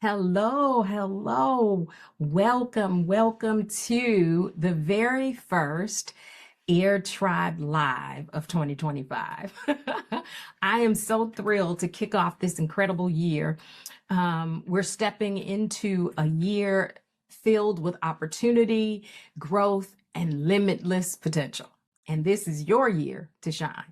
Hello, hello. Welcome to the very first Air Tribe Live of 2025. I am so thrilled to kick off this incredible year. We're stepping into a year filled with opportunity, growth, and limitless potential. And this is your year to shine.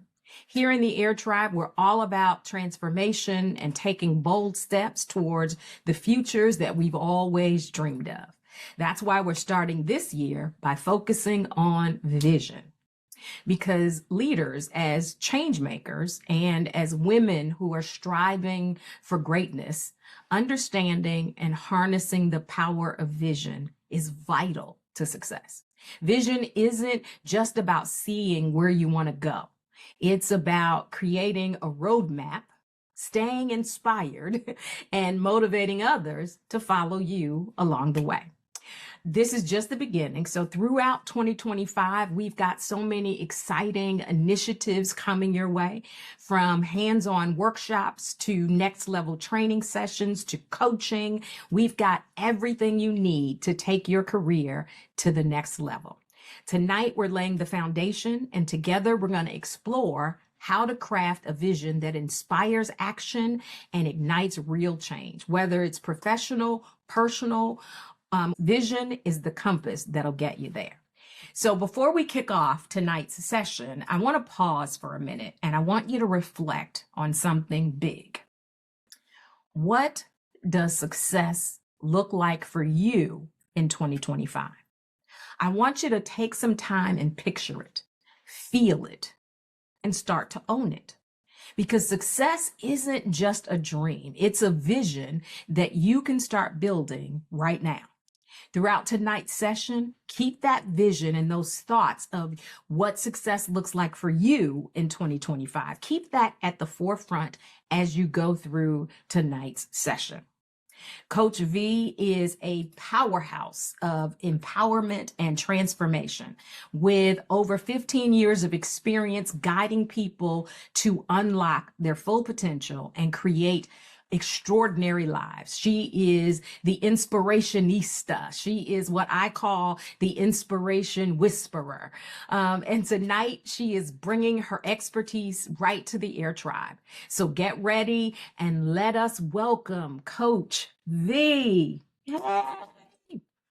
Here in the Air Tribe, we're all about transformation and taking bold steps towards the futures that we've always dreamed of. That's why we're starting this year by focusing on vision. Because leaders, as change makers and as women who are striving for greatness, understanding and harnessing the power of vision is vital to success. Vision isn't just about seeing where you want to go. It's about creating a roadmap, staying inspired, and motivating others to follow you along the way. This is just the beginning. So throughout 2025, we've got so many exciting initiatives coming your way, from hands-on workshops to next level training sessions to coaching. We've got everything you need to take your career to the next level. Tonight, we're laying the foundation, and together we're going to explore how to craft a vision that inspires action and ignites real change, whether it's professional, personal. Vision is the compass that'll get you there. So before we kick off tonight's session, I want to pause for a minute and I want you to reflect on something big. What does success look like for you in 2025? I want you to take some time and picture it, feel it, and start to own it. Because success isn't just a dream, it's a vision that you can start building right now. Throughout tonight's session, keep that vision and those thoughts of what success looks like for you in 2025. Keep that at the forefront as you go through tonight's session. Coach V is a powerhouse of empowerment and transformation with over 15 years of experience guiding people to unlock their full potential and create extraordinary lives. She is the inspirationista. She is what I call the inspiration whisperer. And tonight she is bringing her expertise right to the Air Tribe. So get ready and let us welcome Coach V. Yay. I've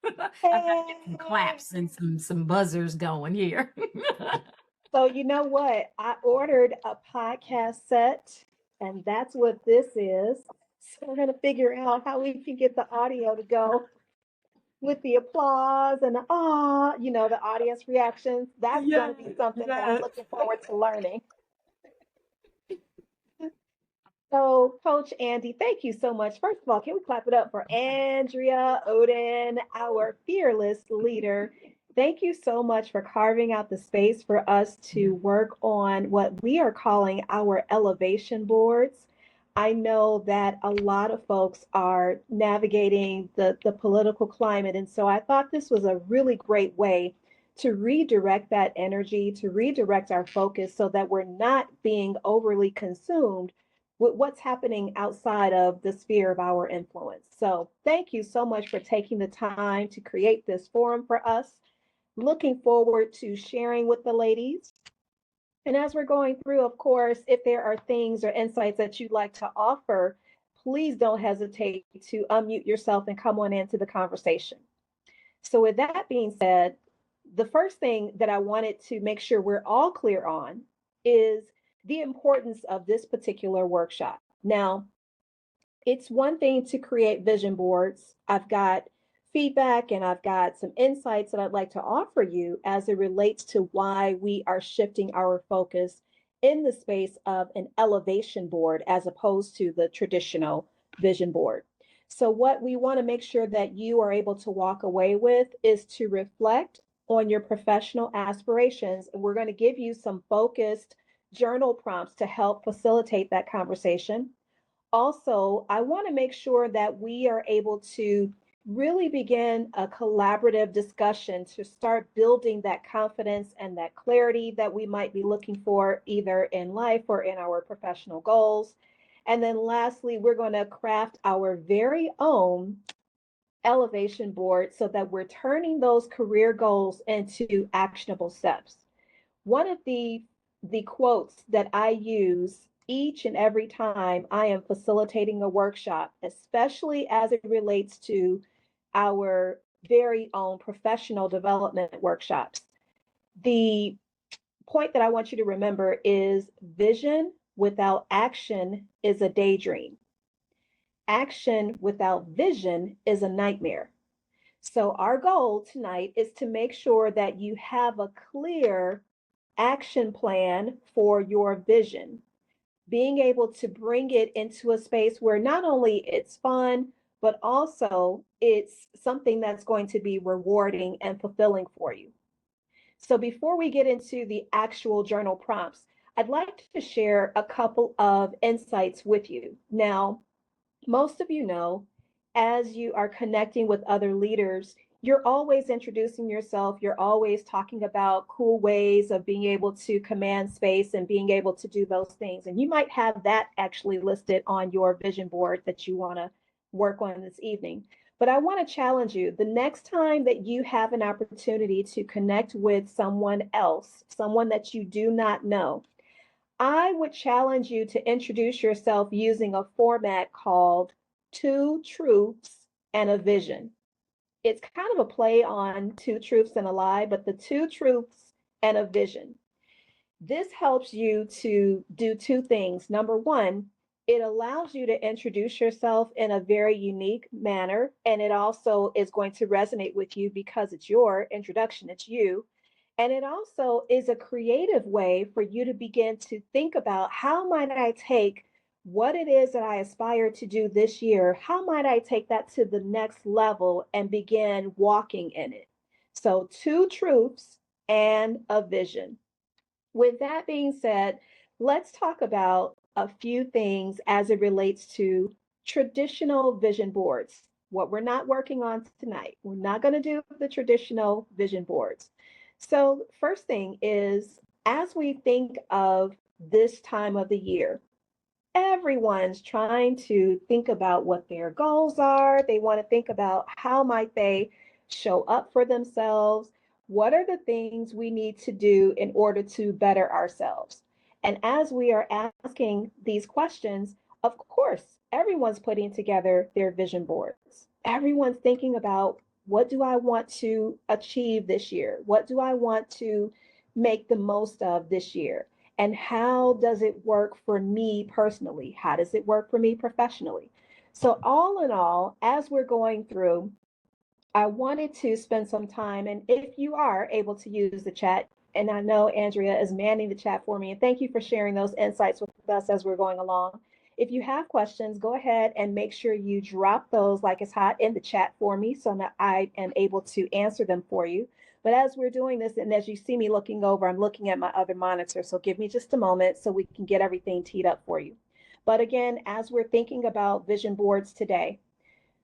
got to get some claps and some buzzers going here. So you know what? I ordered a podcast set, and that's what this is. So we're gonna figure out how we can get the audio to go with the applause and the the audience reactions. That's gonna be something that I'm looking forward to learning. So, Coach Andy, thank you so much. First of all, can we clap it up for Andrea Oden, our fearless leader? Thank you so much for carving out the space for us to work on what we are calling our elevation boards. I know that a lot of folks are navigating the political climate, and so I thought this was a really great way to redirect that energy, to redirect our focus so that we're not being overly consumed with what's happening outside of the sphere of our influence. So, thank you so much for taking the time to create this forum for us. Looking forward to sharing with the ladies. And as we're going through, of course, if there are things or insights that you'd like to offer, please don't hesitate to unmute yourself and come on into the conversation. So, with that being said, the first thing that I wanted to make sure we're all clear on is the importance of this particular workshop. Now, it's one thing to create vision boards. I've got feedback and I've got some insights that I'd like to offer you as it relates to why we are shifting our focus in the space of an elevation board as opposed to the traditional vision board. So, what we want to make sure that you are able to walk away with is to reflect on your professional aspirations. And we're going to give you some focused journal prompts to help facilitate that conversation. Also, I want to make sure that we are able to really begin a collaborative discussion to start building that confidence and that clarity that we might be looking for either in life or in our professional goals. And then lastly, we're going to craft our very own elevation board so that we're turning those career goals into actionable steps. One of the quotes that I use each and every time I am facilitating a workshop, especially as it relates to our very own professional development workshops. The point that I want you to remember is vision without action is a daydream. Action without vision is a nightmare. So, our goal tonight is to make sure that you have a clear action plan for your vision, being able to bring it into a space where not only it's fun, but also it's something that's going to be rewarding and fulfilling for you. So before we get into the actual journal prompts, I'd like to share a couple of insights with you. Now, most of you know, as you are connecting with other leaders, you're always introducing yourself. You're always talking about cool ways of being able to command space and being able to do those things. And you might have that actually listed on your vision board that you want to work on this evening. But I want to challenge you the next time that you have an opportunity to connect with someone else, someone that you do not know, I would challenge you to introduce yourself using a format called Two Truths and a Vision. It's kind of a play on Two Truths and a Lie, but the Two Truths and a Vision. This helps you to do two things. Number one, it allows you to introduce yourself in a very unique manner, and it also is going to resonate with you because it's your introduction, it's you. And it also is a creative way for you to begin to think about how might I take what it is that I aspire to do this year? How might I take that to the next level and begin walking in it? So, two truths and a vision. With that being said, let's talk about a few things as it relates to traditional vision boards. What we're not working on tonight. We're not going to do the traditional vision boards. So, first thing is as we think of this time of the year, everyone's trying to think about what their goals are. They want to think about how might they show up for themselves. What are the things we need to do in order to better ourselves? And as we are asking these questions, of course, everyone's putting together their vision boards. Everyone's thinking about what do I want to achieve this year? What do I want to make the most of this year? And how does it work for me personally? How does it work for me professionally? So, all in all, as we're going through, I wanted to spend some time. And if you are able to use the chat, and I know Andrea is manning the chat for me, and thank you for sharing those insights with us as we're going along. If you have questions, go ahead and make sure you drop those like it's hot in the chat for me so that I am able to answer them for you. But as we're doing this, and as you see me looking over, I'm looking at my other monitor. So give me just a moment so we can get everything teed up for you. But again, as we're thinking about vision boards today,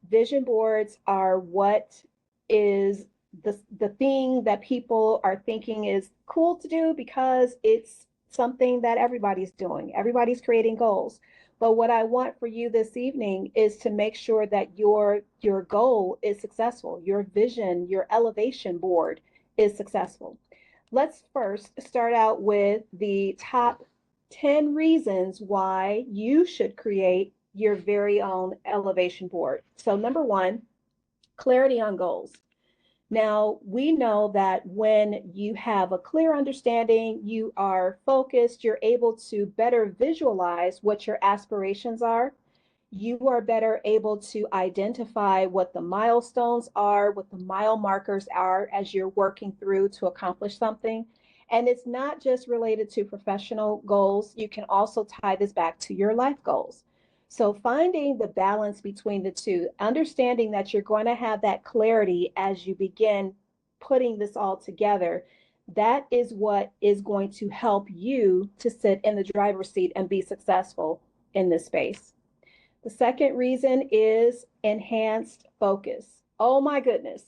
vision boards are what is the thing that people are thinking is cool to do because it's something that everybody's doing. Everybody's creating goals. But what I want for you this evening is to make sure that your goal is successful. Your vision, your elevation board is successful. Let's first start out with the top 10 reasons why you should create your very own elevation board. So, number one, clarity on goals. Now, we know that when you have a clear understanding, you are focused, you're able to better visualize what your aspirations are. You are better able to identify what the milestones are, what the mile markers are as you're working through to accomplish something. And it's not just related to professional goals, you can also tie this back to your life goals. So, finding the balance between the two, understanding that you're going to have that clarity as you begin putting this all together, that is what is going to help you to sit in the driver's seat and be successful in this space. The second reason is enhanced focus. Oh my goodness.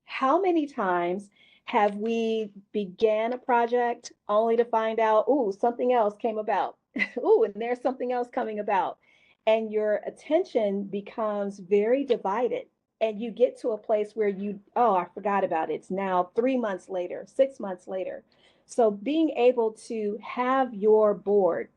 How many times have we began a project only to find out, ooh, something else came about? Ooh, and there's something else coming about. And your attention becomes very divided. And you get to a place where oh, I forgot about it. It's now 3 months later, 6 months later. So being able to have your board,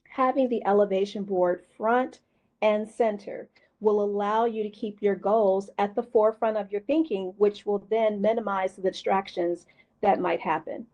having the elevation board front and center will allow you to keep your goals at the forefront of your thinking, which will then minimize the distractions that might happen.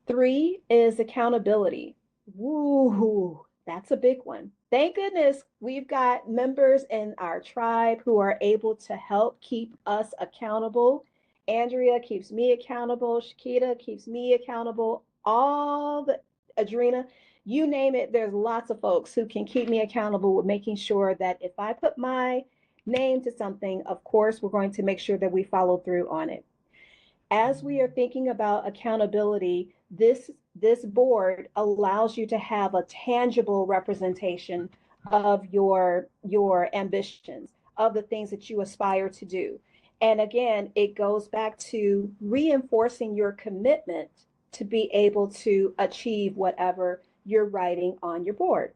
3 is accountability. Woo, that's a big one. Thank goodness we've got members in our tribe who are able to help keep us accountable. Andrea keeps me accountable. Shakita keeps me accountable. All the Adrena, you name it, there's lots of folks who can keep me accountable with making sure that if I put my name to something, of course, we're going to make sure that we follow through on it. As we are thinking about accountability, this board allows you to have a tangible representation of your ambitions, of the things that you aspire to do. And again, it goes back to reinforcing your commitment to be able to achieve whatever you're writing on your board.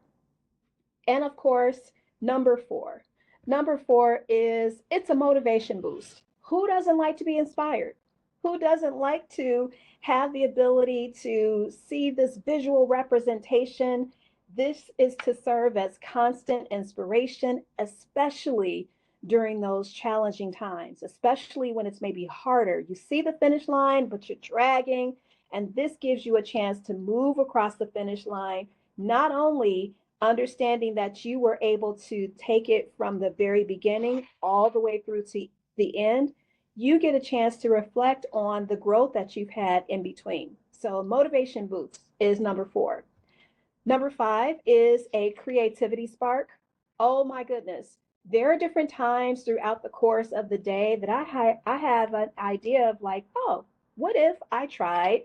And of course, number 4. Number 4 is it's a motivation boost. Who doesn't like to be inspired? Who doesn't like to have the ability to see this visual representation? This is to serve as constant inspiration, especially during those challenging times, especially when it's maybe harder. You see the finish line, but you're dragging, and this gives you a chance to move across the finish line, not only understanding that you were able to take it from the very beginning all the way through to the end, you get a chance to reflect on the growth that you've had in between. So motivation boost is number 4. Number 5 is a creativity spark. Oh my goodness. There are different times throughout the course of the day that I have an idea of like, oh, what if I tried,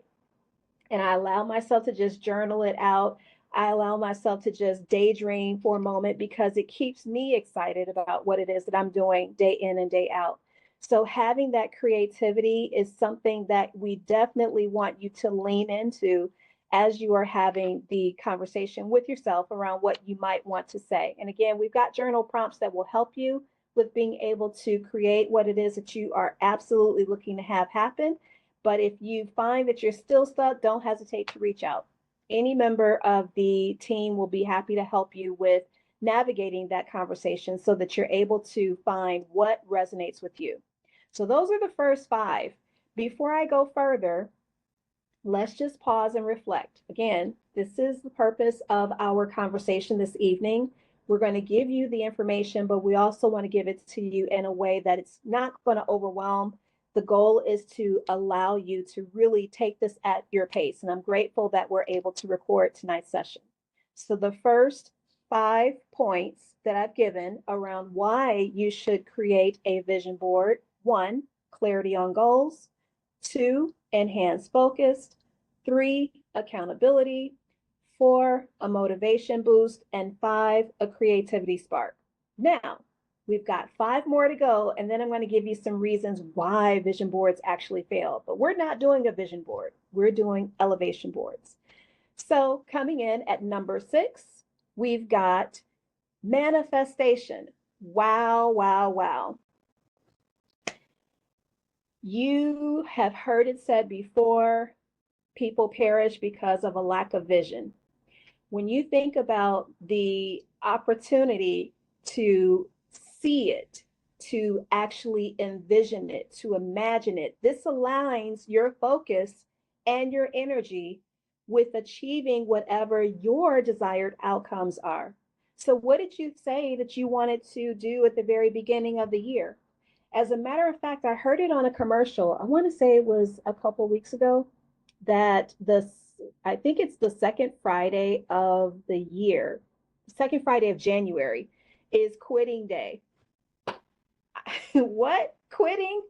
and I allow myself to just journal it out. I allow myself to just daydream for a moment because it keeps me excited about what it is that I'm doing day in and day out. So, having that creativity is something that we definitely want you to lean into as you are having the conversation with yourself around what you might want to say. And again, we've got journal prompts that will help you with being able to create what it is that you are absolutely looking to have happen. But if you find that you're still stuck, don't hesitate to reach out. Any member of the team will be happy to help you with navigating that conversation so that you're able to find what resonates with you. So, those are the first 5. Before I go further, let's just pause and reflect. Again, this is the purpose of our conversation this evening. We're going to give you the information, but we also want to give it to you in a way that it's not going to overwhelm. The goal is to allow you to really take this at your pace. And I'm grateful that we're able to record tonight's session. So the first 5 points that I've given around why you should create a vision board: 1, clarity on goals; 2, enhanced focus; 3, accountability; 4, a motivation boost; and 5, a creativity spark. Now, we've got 5 more to go, and then I'm going to give you some reasons why vision boards actually fail. But we're not doing a vision board, we're doing elevation boards. So, coming in at number 6, we've got manifestation. Wow, wow, wow. You have heard it said before, people perish because of a lack of vision. When you think about the opportunity to see it, to actually envision it, to imagine it, this aligns your focus and your energy with achieving whatever your desired outcomes are. So, what did you say that you wanted to do at the very beginning of the year? As a matter of fact, I heard it on a commercial. I want to say it was a couple weeks ago that I think it's the second Friday of the year, second Friday of January is quitting day. What? Quitting?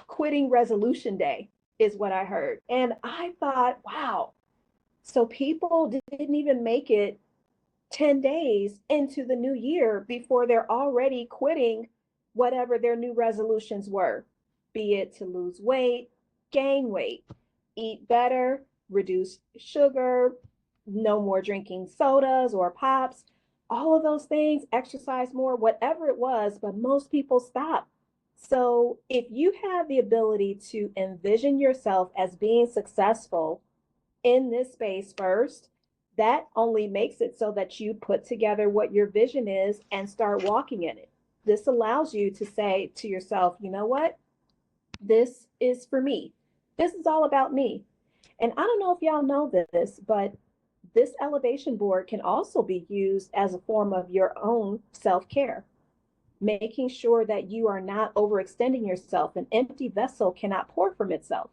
Quitting resolution day is what I heard. And I thought, wow. So people didn't even make it 10 days into the new year before they're already quitting whatever their new resolutions were, be it to lose weight, gain weight, eat better, reduce sugar, no more drinking sodas or pops, all of those things, exercise more, whatever it was, but most people stop. So if you have the ability to envision yourself as being successful in this space first, that only makes it so that you put together what your vision is and start walking in it. This allows you to say to yourself, you know what? This is for me. This is all about me. And I don't know if y'all know this, but this elevation board can also be used as a form of your own self care, making sure that you are not overextending yourself. An empty vessel cannot pour from itself.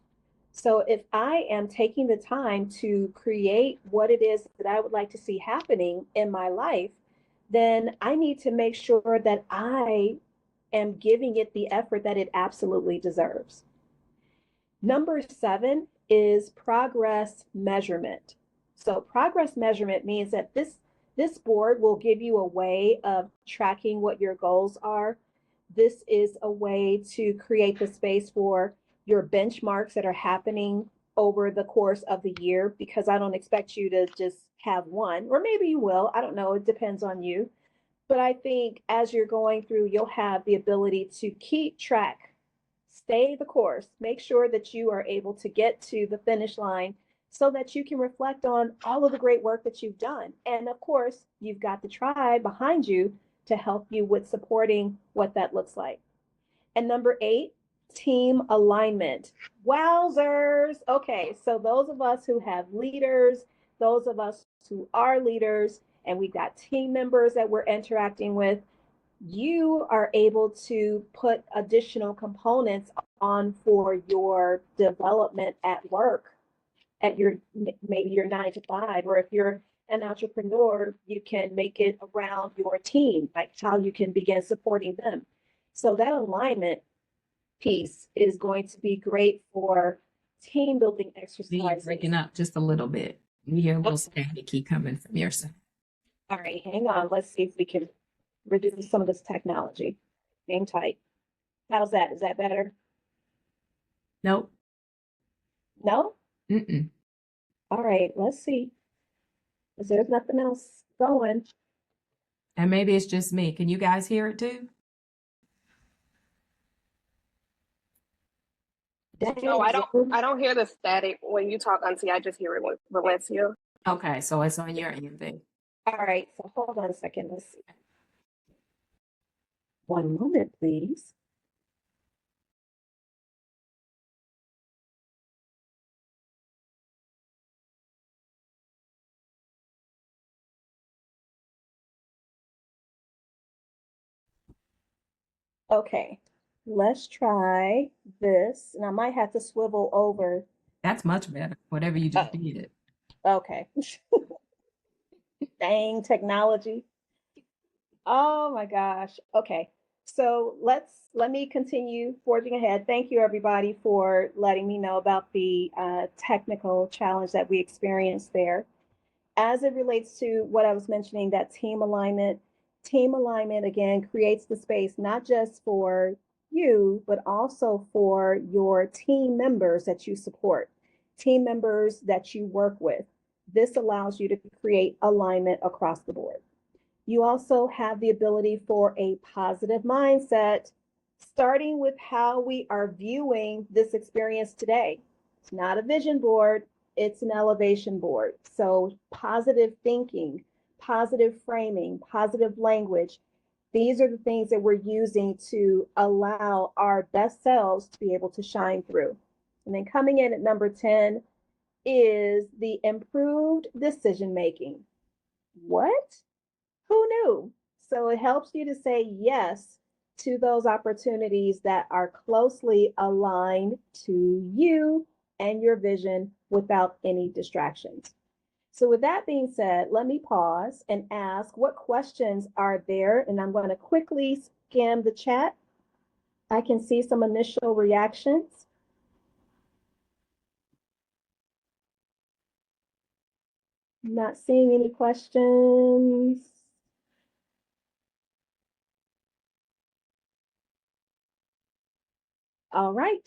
So if I am taking the time to create what it is that I would like to see happening in my life, then I need to make sure that I am giving it the effort that it absolutely deserves. Number 7 is progress measurement. So progress measurement means that this board will give you a way of tracking what your goals are. This is a way to create the space for your benchmarks that are happening over the course of the year, because I don't expect you to just have one, or maybe you will. I don't know. It depends on you. But I think as you're going through, you'll have the ability to keep track, stay the course, make sure that you are able to get to the finish line so that you can reflect on all of the great work that you've done. And of course, you've got the tribe behind you to help you with supporting what that looks like. And number 8, team alignment. Wowzers. Okay, so those of us who have leaders, those of us who are leaders, and we've got team members that we're interacting with, you are able to put additional components on for your development at work, at your maybe your 9 to 5, or if you're an entrepreneur, you can make it around your team, like how you can begin supporting them. So that alignment piece is going to be great for team building You're exercises. breaking up just a little bit. We hear a little staticky coming from your side. All right, hang on. Let's see if we can reduce some of this technology. Hang tight. How's that? Is that better? Nope. No? Mm-mm. All right, let's see. Because there's nothing else going. And maybe it's just me. Can you guys hear it too? No, Dang, I don't. Zoom. I don't hear the static when you talk, Auntie. I just hear it with Valencia. Okay, so it's on your end then. All right, so hold on a second. Let's see. One moment, please. Okay, let's try this. And I might have to swivel over. That's much better. Whatever you just Oh, did. okay. Dang technology. Oh my gosh. Okay. So let me continue forging ahead. Thank you everybody for letting me know about the technical challenge that we experienced there. As it relates to what I was mentioning, that team alignment again creates the space not just for you, but also for your team members that you support, team members that you work with. This allows you to create alignment across the board. You also have the ability for a positive mindset, starting with how we are viewing this experience today. It's not a vision board, it's an elevation board. So, positive thinking, positive framing, positive language. These are the things that we're using to allow our best selves to be able to shine through. And then coming in at number 10 is the improved decision making. What? Who knew? So it helps you to say yes to those opportunities that are closely aligned to you and your vision without any distractions. So, with that being said, let me pause and ask what questions are there. And I'm going to quickly scan the chat. I can see some initial reactions. Not seeing any questions. All right.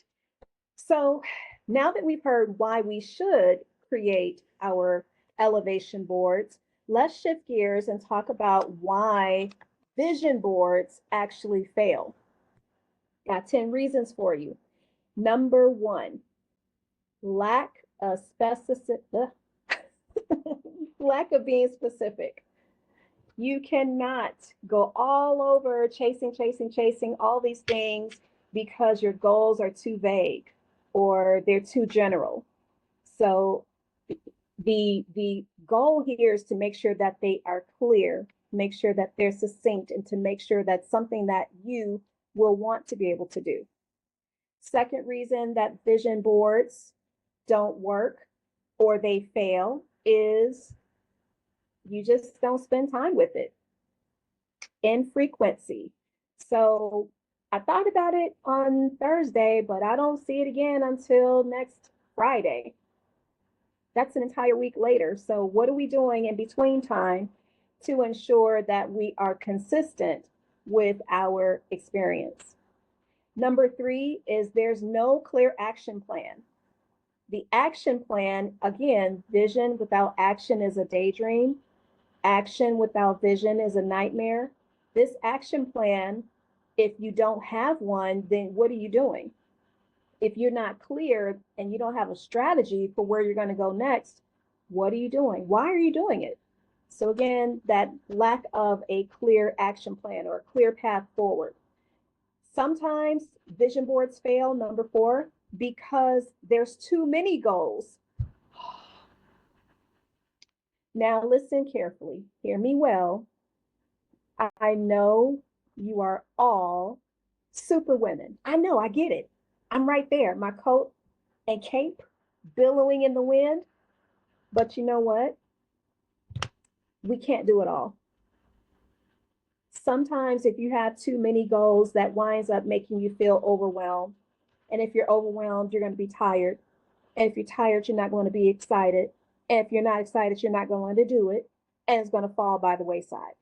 So now that we've heard why we should create our elevation boards, let's shift gears and talk about why vision boards actually fail. Got 10 reasons for you. Number one, lack of specific, lack of being specific. You cannot go all over chasing all these things because your goals are too vague or they're too general. So the goal here is to make sure that they are clear, make sure that they're succinct, and to make sure that's something that you will want to be able to do. Second reason that vision boards don't work or they fail is you just don't spend time with it. Infrequency. So I thought about it on Thursday, but I don't see it again until next Friday. That's an entire week later. So what are we doing in between time to ensure that we are consistent with our experience? Number three is there's no clear action plan. The action plan, again, vision without action is a daydream. Action without vision is a nightmare. This action plan, if you don't have one, then what are you doing? If you're not clear and you don't have a strategy for where you're going to go next, what are you doing? Why are you doing it? So again, that lack of a clear action plan or a clear path forward. Sometimes vision boards fail, number four, because there's too many goals. Now listen carefully, hear me well. I know you are all super women. I know, I get it. I'm right there, my coat and cape billowing in the wind. But you know what? We can't do it all. Sometimes if you have too many goals, that winds up making you feel overwhelmed. And if you're overwhelmed, you're going to be tired. And if you're tired, you're not going to be excited. And if you're not excited, you're not going to do it. And it's going to fall by the wayside.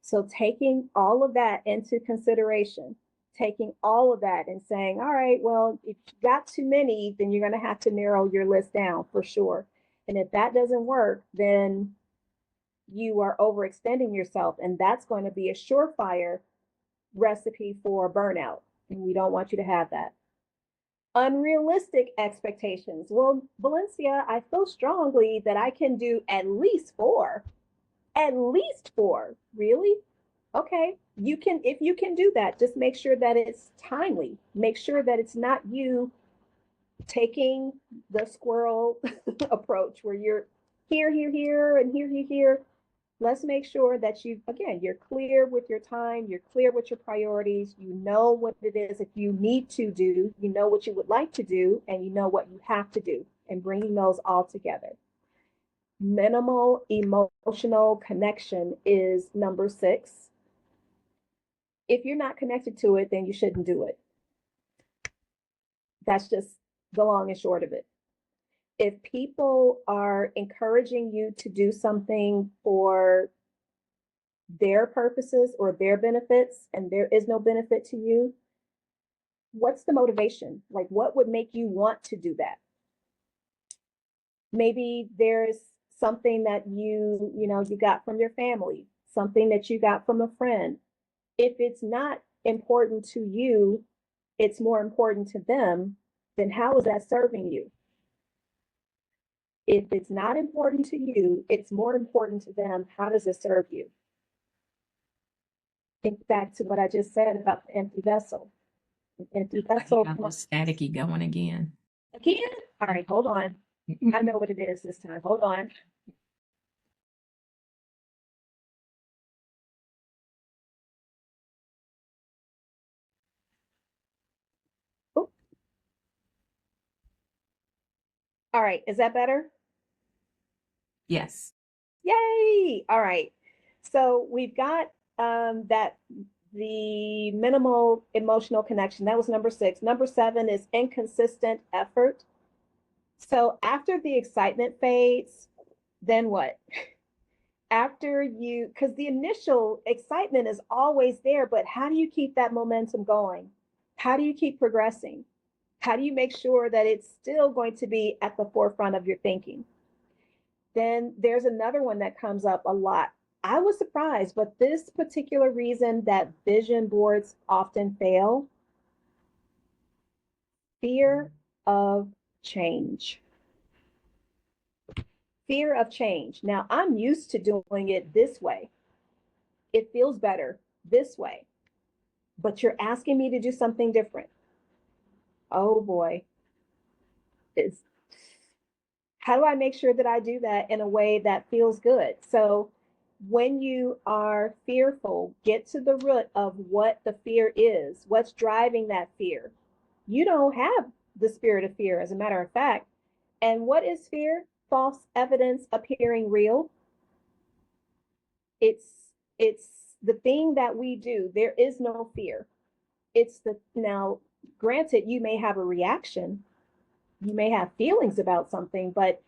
So taking all of that into consideration, taking all of that and saying, all right, well, if you got too many, then you're going to have to narrow your list down for sure. And if that doesn't work, then you are overextending yourself. And that's going to be a surefire recipe for burnout. And we don't want you to have that. Unrealistic expectations. Well, Valencia, I feel strongly that I can do at least four. At least four. Really? Okay. You can, if you can do that, just make sure that it's timely. Make sure that it's not you taking the squirrel approach where you're here, and here. Let's make sure that you, again, you're clear with your time, you're clear with your priorities, you know what it is that you need to do, you know what you would like to do, and you know what you have to do, and bringing those all together. Minimal emotional connection is number 6. If you're not connected to it, then you shouldn't do it. That's just the long and short of it. If people are encouraging you to do something for their purposes or their benefits and there is no benefit to you, what's the motivation? Like, what would make you want to do that? Maybe there's something that you got from your family, something that you got from a friend. If it's not important to you, it's more important to them, then how is that serving you? If it's not important to you, it's more important to them, how does it serve you? Think back to what I just said about the empty vessel. An empty vessel. I got staticky going again. Again? All right, hold on. I know what it is this time. Hold on. Oop. All right, is that better? Yes. Yay! All right. So we've got that the minimal emotional connection. That was number 6. Number 7 is inconsistent effort. So after the excitement fades, then what? After you, because the initial excitement is always there, but how do you keep that momentum going? How do you keep progressing? How do you make sure that it's still going to be at the forefront of your thinking? Then there's another one that comes up a lot. I was surprised, but this particular reason that vision boards often fail, fear of change. Fear of change. Now, I'm used to doing it this way. It feels better this way, but you're asking me to do something different. Oh boy. It's, how do I make sure that I do that in a way that feels good? So when you are fearful, get to the root of what the fear is, what's driving that fear. You don't have the spirit of fear, as a matter of fact. And what is fear? False evidence appearing real. It's it's the thing that we do. There is no fear. It's the now, granted, you may have a reaction, you may have feelings about something, but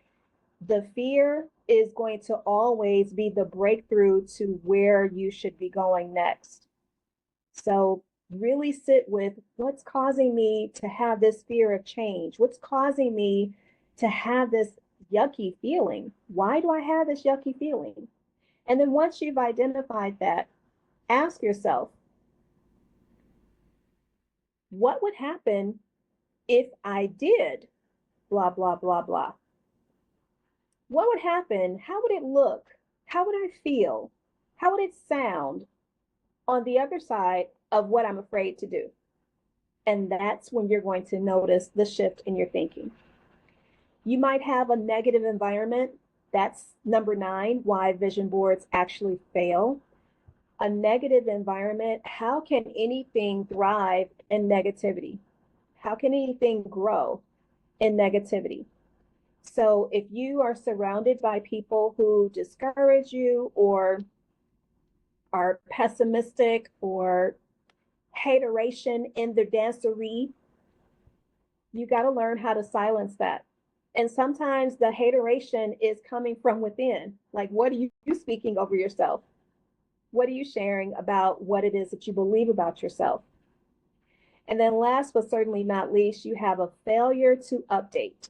the fear is going to always be the breakthrough to where you should be going next. So really sit with what's causing me to have this fear of change? What's causing me to have this yucky feeling? Why do I have this yucky feeling? And then once you've identified that, ask yourself, what would happen if I did blah, blah, blah, blah? What would happen? How would it look? How would I feel? How would it sound on the other side of what I'm afraid to do? And that's when you're going to notice the shift in your thinking. You might have a negative environment. That's number 9, why vision boards actually fail. A negative environment, how can anything thrive in negativity? How can anything grow in negativity? So if you are surrounded by people who discourage you or are pessimistic or hateration in their dancery, you got to learn how to silence that. And sometimes the hateration is coming from within. Like, what are you speaking over yourself? What are you sharing about what it is that you believe about yourself? And then last but certainly not least, you have a failure to update.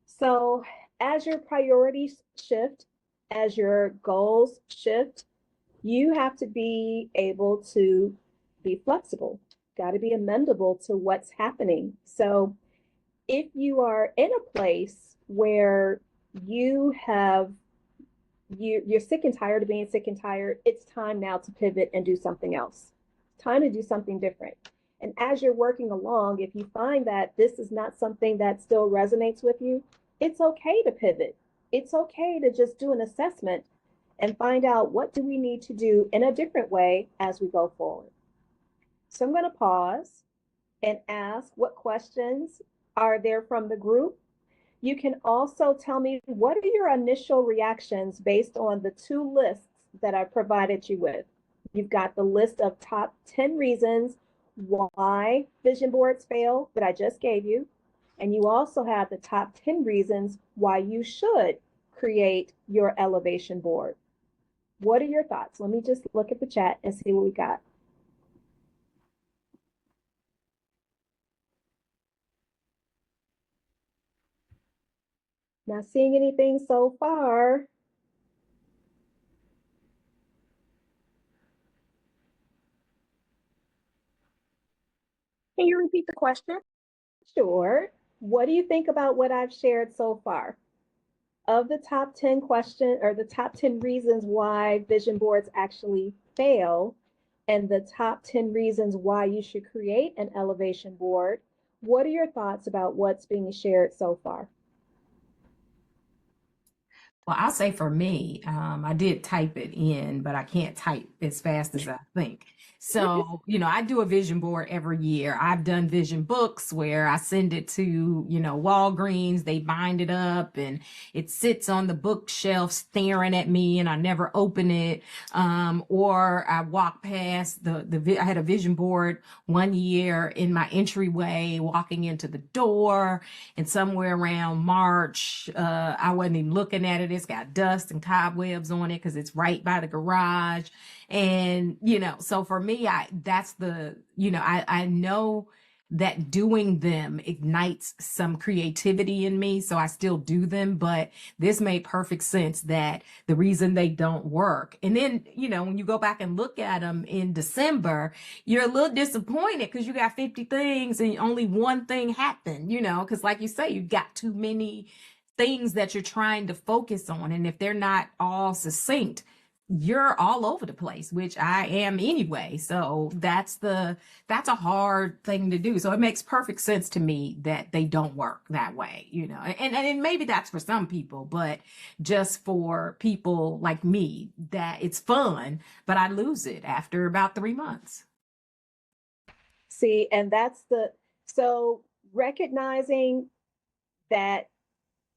So as your priorities shift, as your goals shift, you have to be able to be flexible, got to be amendable to what's happening. So if you are in a place where you're sick and tired of being sick and tired, it's time now to pivot and do something else. It's time to do something different. And as you're working along, if you find that this is not something that still resonates with you, it's okay to pivot. It's okay to just do an assessment and find out what do we need to do in a different way as we go forward. So I'm going to pause and ask what questions are there from the group. You can also tell me what are your initial reactions based on the 2 lists that I provided you with. You've got the list of top 10 reasons why vision boards fail that I just gave you. And you also have the top 10 reasons why you should create your elevation board. What are your thoughts? Let me just look at the chat and see what we got. Not seeing anything so far. Can you repeat the question? Sure. What do you think about what I've shared so far? Of the top 10 questions or the top 10 reasons why vision boards actually fail and the top 10 reasons why you should create an elevation board, what are your thoughts about what's being shared so far? Well, I'll say for me, I did type it in, but I can't type as fast as I think. So, I do a vision board every year. I've done vision books where I send it to, Walgreens, they bind it up and it sits on the bookshelf staring at me and I never open it. Or I walk past I had a vision board one year in my entryway, walking into the door, and somewhere around March, I wasn't even looking at it. It's got dust and cobwebs on it because it's right by the garage. And, so for me, I know that doing them ignites some creativity in me. So I still do them, but this made perfect sense that the reason they don't work. And then, when you go back and look at them in December, you're a little disappointed because you got 50 things and only one thing happened, because like you say, you've got too many things that you're trying to focus on. And if they're not all succinct, you're all over the place, which I am anyway. So that's a hard thing to do. So it makes perfect sense to me that they don't work that way, and maybe that's for some people, but just for people like me, that it's fun, but I lose it after about 3 months. See, and so recognizing that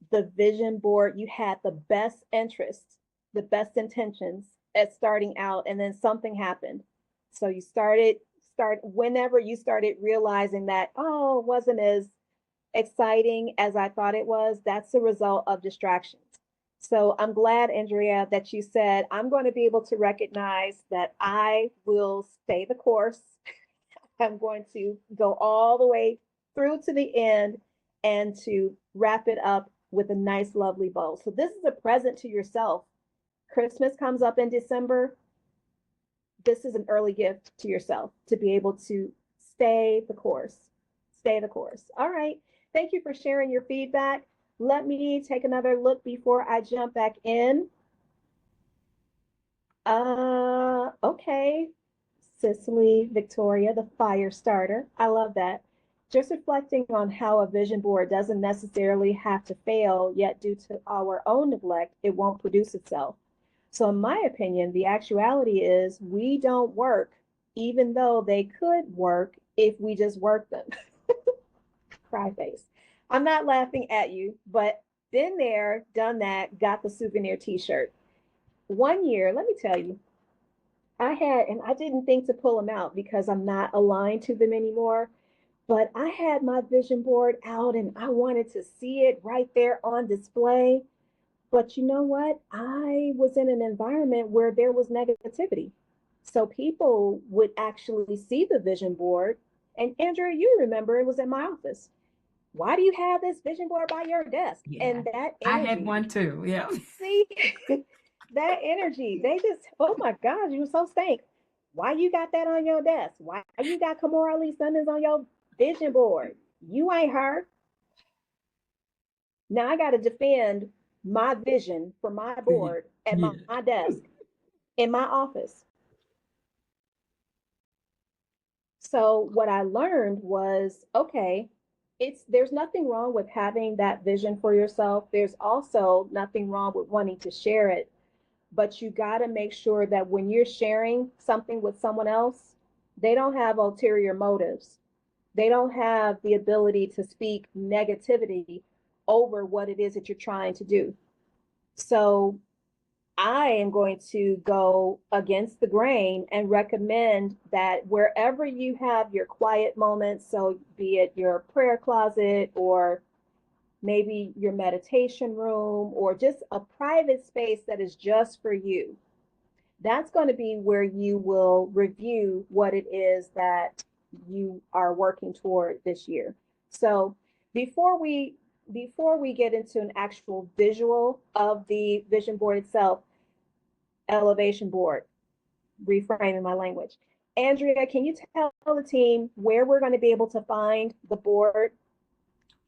the vision board, you had the best interests, the best intentions at starting out, and then something happened. So you whenever you started realizing that, oh, it wasn't as exciting as I thought it was, that's the result of distractions. So I'm glad, Andrea, that you said, I'm going to be able to recognize that I will stay the course. I'm going to go all the way through to the end and to wrap it up with a nice, lovely bow. So this is a present to yourself. Christmas comes up in December. This is an early gift to yourself to be able to stay the course. Stay the course. All right. Thank you for sharing your feedback. Let me take another look before I jump back in. Okay. Cicely Victoria, the fire starter. I love that. Just reflecting on how a vision board doesn't necessarily have to fail, yet due to our own neglect, it won't produce itself. So in my opinion, the actuality is we don't work, even though they could work if we just work them. Cry face. I'm not laughing at you, but been there, done that, got the souvenir t-shirt. One year, let me tell you, and I didn't think to pull them out because I'm not aligned to them anymore. But I had my vision board out and I wanted to see it right there on display. But you know what? I was in an environment where there was negativity. So people would actually see the vision board. And Andrea, you remember it was in my office. Why do you have this vision board by your desk? Yeah. And that I had energy, one too. Yeah. see, that energy, they just, oh my God, you so stank. Why you got that on your desk? Why you got Kamora Lee Simmons on your vision board? You ain't her. Now I got to defend my vision for my board at Yeah. my desk in my office. So what I learned was, okay, there's nothing wrong with having that vision for yourself. There's also nothing wrong with wanting to share it, but you got to make sure that when you're sharing something with someone else, they don't have ulterior motives. They don't have the ability to speak negativity over what it is that you're trying to do. So I am going to go against the grain and recommend that wherever you have your quiet moments, so be it your prayer closet or maybe your meditation room or just a private space that is just for you, that's going to be where you will review what it is that you are working toward this year. So before we get into an actual visual of the vision board itself, elevation board, reframing my language. Andrea, can you tell the team where we're going to be able to find the board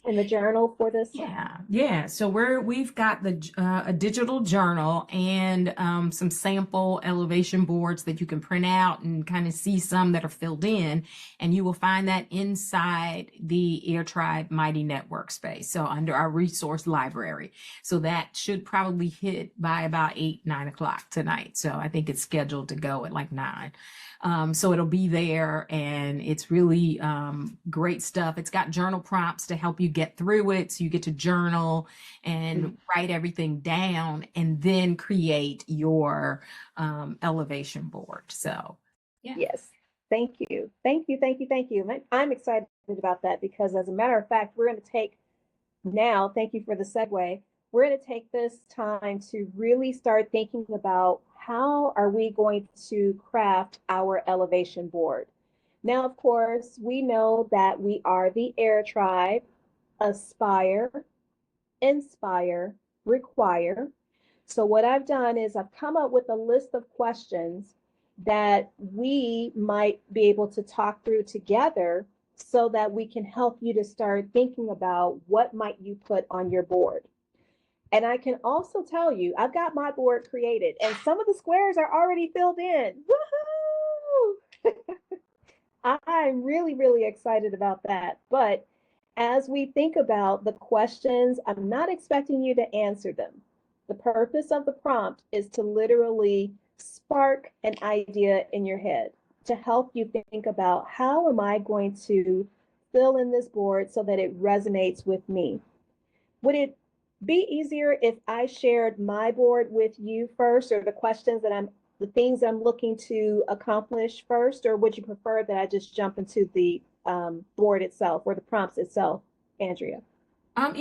and the journal for this? Yeah. So we've got a digital journal and some sample elevation boards that you can print out and kind of see some that are filled in, and you will find that inside the Air Tribe Mighty Network space. So under our resource library. So that should probably hit by about 8, 9 o'clock tonight. So I think it's scheduled to go at like 9. So it'll be there, and it's really great stuff. It's got journal prompts to help you get through it. So you get to journal and write everything down and then create your elevation board. So, yeah. Yes. Thank you. Thank you. Thank you. Thank you. I'm excited about that because, as a matter of fact, we're going to take now, thank you for the segue. We're going to take this time to really start thinking about how are we going to craft our elevation board. Now, of course, we know that we are the Air Tribe: aspire, inspire, require. So what I've done is I've come up with a list of questions that we might be able to talk through together so that we can help you to start thinking about what might you put on your board. And I can also tell you, I've got my board created and some of the squares are already filled in. Woohoo! I'm really, really excited about that. But as we think about the questions, I'm not expecting you to answer them. The purpose of the prompt is to literally spark an idea in your head to help you think about how am I going to fill in this board so that it resonates with me. Would it be easier if I shared my board with you first, or the things I'm looking to accomplish first, or would you prefer that I just jump into the board itself or the prompts itself, Andrea? Either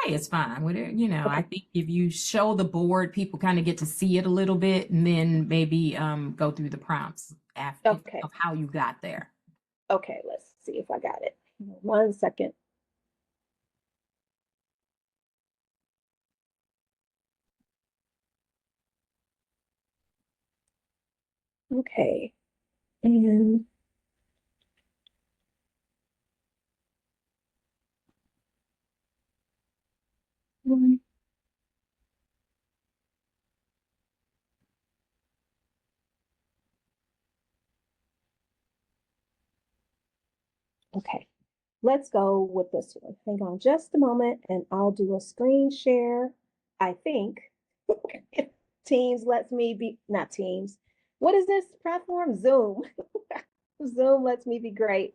way is fine. I Okay, think if you show the board, people kind of get to see it a little bit, and then maybe go through the prompts after okay, of how you got there. okay. Let's see if I got it. 1 second. Okay, and okay. Let's go with this one. Hang on just a moment and I'll do a screen share. I think Teams lets me be, not Teams. What is this platform? Zoom. Zoom lets me be great.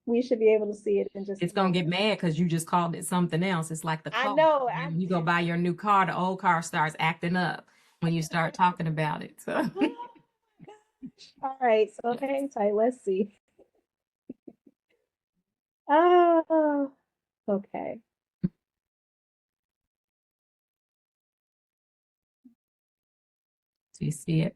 We should be able to see it in just It's a gonna get moment. mad because you just called it something else. It's like the I car. know. When you go buy your new car, the old car starts acting up when you start talking about it. So Oh my gosh. All right. So hang tight. Let's see. Oh, okay. you see it.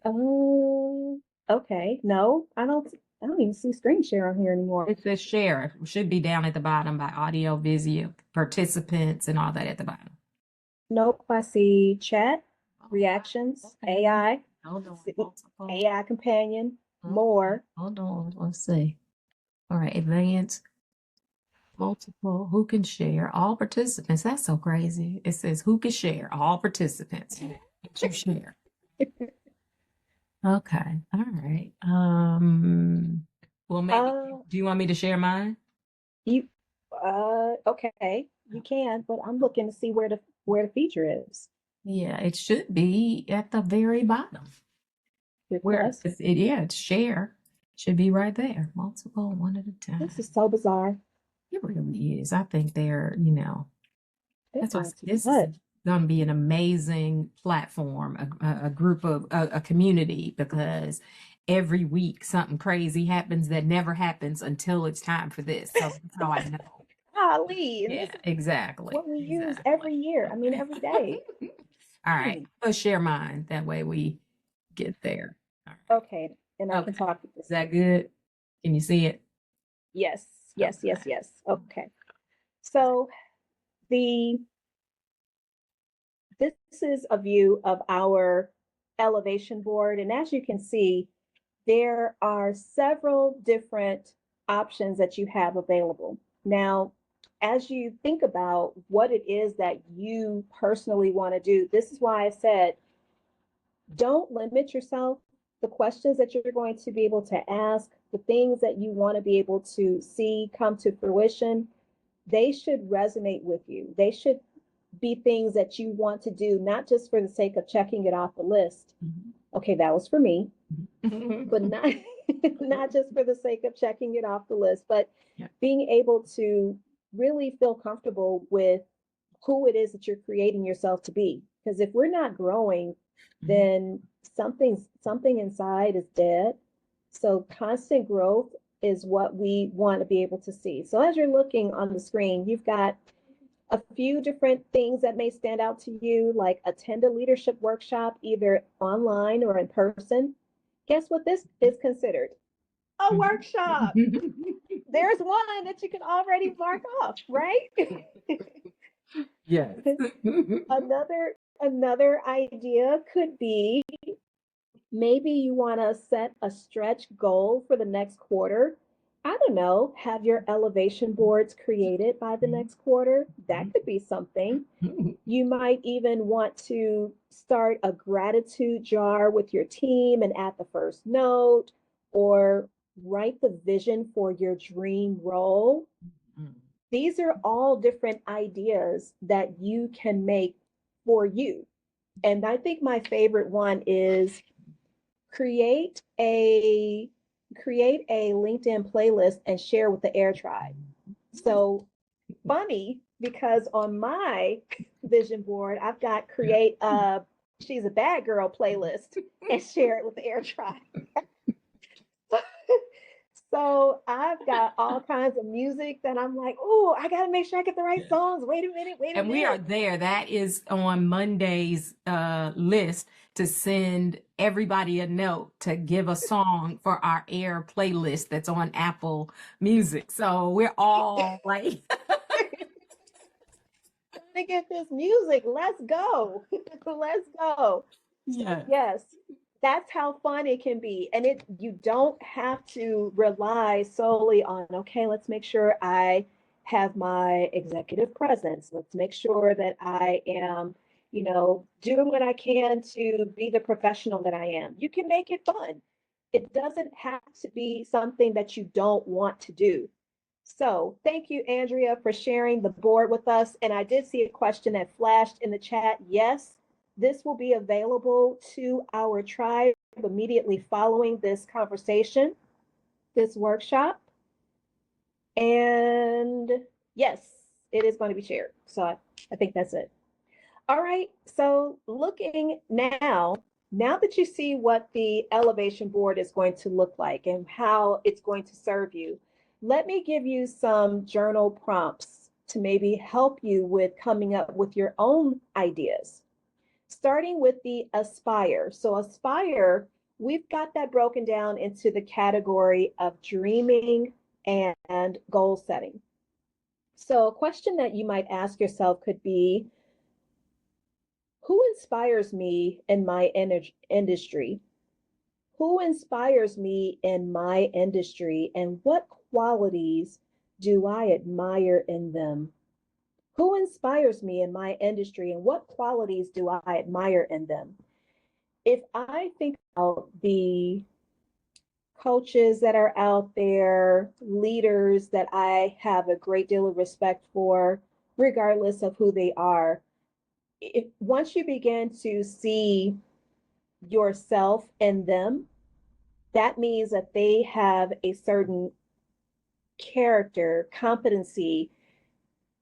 Okay. No, I don't. I don't even see screen share on here anymore. It says share. It should be down at the bottom by audio, video, participants, and all that at the bottom. Nope. I see chat, Oh, reactions, okay. AI, Hold on. Multiple. AI companion, Okay. more. Hold on. Let's see. All right. Advanced, multiple. Who can share? All participants. That's so crazy. It says who can share? All participants. What you share? Okay. All right. Well, maybe. Uh, Do you want me to share mine? you, okay, you can, but I'm looking to see where the feature is. Yeah, it should be at the very bottom. Good Where plus. yeah, it's share. Should be right there. Multiple, one at a This time. is so bizarre. It really is. I think It that's why I wants said to this is cut. going to be an amazing platform, a group of a community, because every week something crazy happens that never happens until it's time for this. So that's how I know. Golly, and this Yeah, is exactly. what we use Exactly. every year. I mean, Okay. every day. All right. Hmm. Let's share mine. That way we get there. All right. Okay, and I can Okay. talk Is this. that good? Can you see it? Yes, yes, yes, Okay. yes. Okay. So the this is a view of our elevation board, and as you can see, there are several different options that you have available. Now, as you think about what it is that you personally want to do, this is why I said don't limit yourself. The questions that you're going to be able to ask, the things that you want to be able to see come to fruition, they should resonate with you. They should be things that you want to do, not just for the sake of checking it off the list. Mhm. Okay, that was for me, but Mhm. not not just for the sake of checking it off the list, but Yeah. being able to really feel comfortable with who it is that you're creating yourself to be. Because if we're not growing, Mhm. then something inside is dead. So constant growth is what we want to be able to see. So as you're looking on the screen, you've got a few different things that may stand out to you, like attend a leadership workshop, either online or in person. Guess what this is considered? a workshop. There's one that you can already mark off, right? Yes. Another idea could be maybe you want to set a stretch goal for the next quarter. I don't know, have your elevation boards created by the next quarter. That could be something. You might even want to start a gratitude jar with your team and add the first note, or write the vision for your dream role. These are all different ideas that you can make for you. And I think my favorite one is create a create a LinkedIn playlist and share with the Air Tribe. So funny because on my vision board, I've got create a she's a bad girl playlist and share it with the Air Tribe. So I've got all kinds of music that I'm like, oh, I gotta make sure I get the right songs. Wait a minute, wait a And we are minute. there. That is on Monday's list to send everybody a note to give a song for our Air playlist that's on Apple Music. So we're all like, To get this music. Let's go. Let's go. So yeah. yes, that's how fun it can be. And it you don't have to rely solely on, okay, let's make sure I have my executive presence. Let's make sure that I am, doing what I can to be the professional that I am. You can make it fun. It doesn't have to be something that you don't want to do. So thank you, Andrea, for sharing the board with us. And I did see a question that flashed in the chat. Yes, this will be available to our tribe immediately following this conversation, this workshop. And yes, it is going to be shared. So I think that's it. All right. So looking now that you see what the elevation board is going to look like and how it's going to serve you, let me give you some journal prompts to maybe help you with coming up with your own ideas. Starting with the aspire. So aspire, we've got that broken down into the category of dreaming and goal setting. So a question that you might ask yourself could be, who inspires me in my industry? Who inspires me in my industry, and what qualities do I admire in them? Who inspires me in my industry, and what qualities do I admire in them? If I think about the coaches that are out there, leaders that I have a great deal of respect for, regardless of who they are, once you begin to see yourself in them, that means that they have a certain character, competency,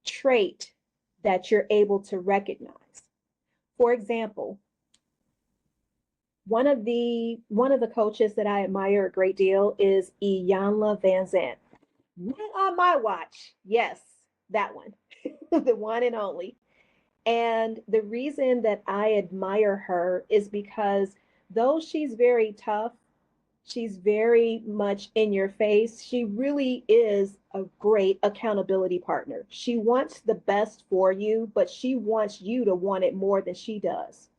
trait that you're able to recognize. For example, one of the coaches that I admire a great deal is Iyanla Van Zant. Not on my watch. Yes, that one. The one and only. And the reason that I admire her is because though she's very tough, she's very much in your face. She really is a great accountability partner. She wants the best for you, but she wants you to want it more than she does.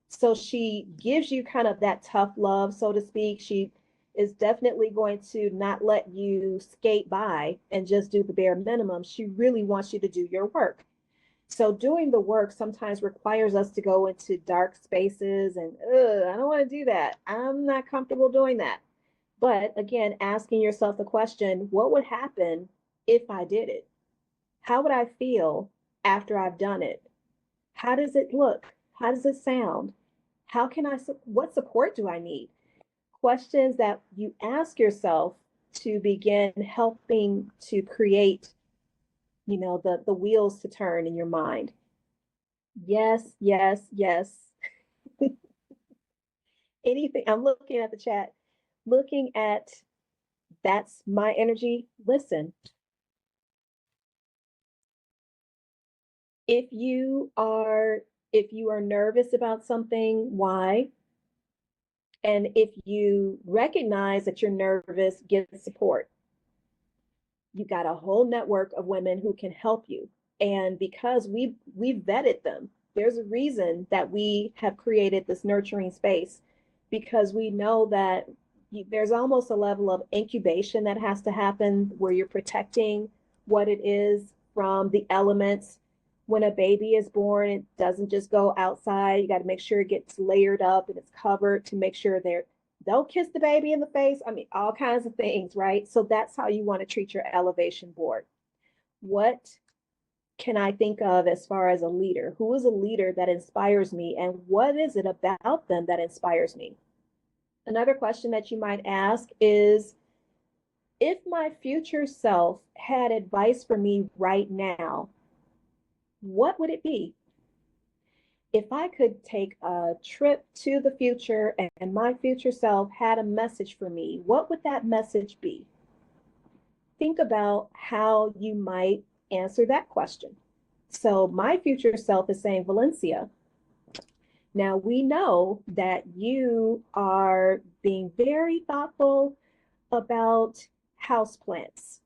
So she gives you kind of that tough love, so to speak. She is definitely going to not let you skate by and just do the bare minimum. She really wants you to do your work. So doing the work sometimes requires us to go into dark spaces and I don't want to do that. I'm not comfortable doing that. But again, asking yourself the question, what would happen if I did it? How would I feel after I've done it? How does it look? How does it sound? What support do I need? Questions that you ask yourself to begin helping to create, the wheels to turn in your mind. Yes, yes, yes. Anything. I'm looking at the chat, looking at that's my energy. Listen, if you are if you are nervous about something, why? And if you recognize that you're nervous, get support. You got a whole network of women who can help you. And because we vetted them, there's a reason that we have created this nurturing space, because we know that there's almost a level of incubation that has to happen where you're protecting what it is from the elements. When a baby is born, it doesn't just go outside. You got to make sure it gets layered up and it's covered to make sure they're don't kiss the baby in the face. I mean, all kinds of things, right? So that's how you want to treat your elevation board. What can I think of as far as a leader? Who is a leader that inspires me? And what is it about them that inspires me? Another question that you might ask is, if my future self had advice for me right now, what would it be? If I could take a trip to the future and my future self had a message for me, what would that message be? Think about how you might answer that question. So, my future self is saying, Valencia, now we know that you are being very thoughtful about houseplants.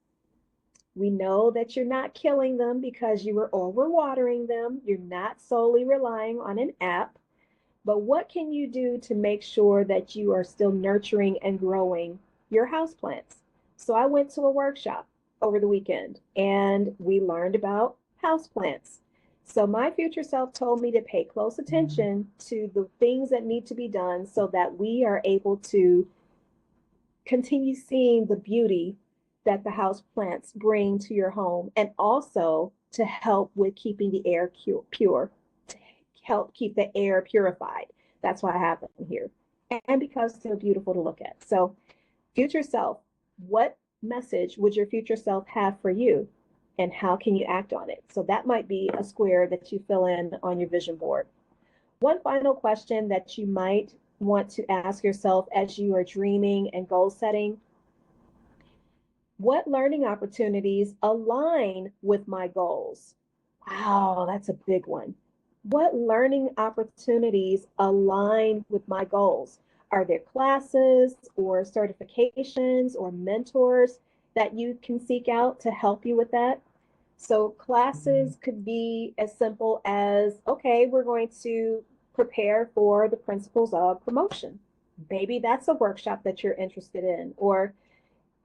We know that you're not killing them because you were overwatering them. You're not solely relying on an app. But what can you do to make sure that you are still nurturing and growing your houseplants? So I went to a workshop over the weekend and we learned about houseplants. So my future self told me to pay close attention to the things that need to be done so that we are able to continue seeing the beauty that the house plants bring to your home, and also to help with keeping the air pure, to help keep the air purified. That's why I have them here. And because they're beautiful to look at. So, future self, what message would your future self have for you? And how can you act on it? So, that might be a square that you fill in on your vision board. One final question that you might want to ask yourself as you are dreaming and goal setting: what learning opportunities align with my goals? Wow, that's a big one. What learning opportunities align with my goals? Are there classes or certifications or mentors that you can seek out to help you with that? So, classes could be as simple as, okay, we're going to prepare for the principles of promotion. Maybe that's a workshop that you're interested in. Or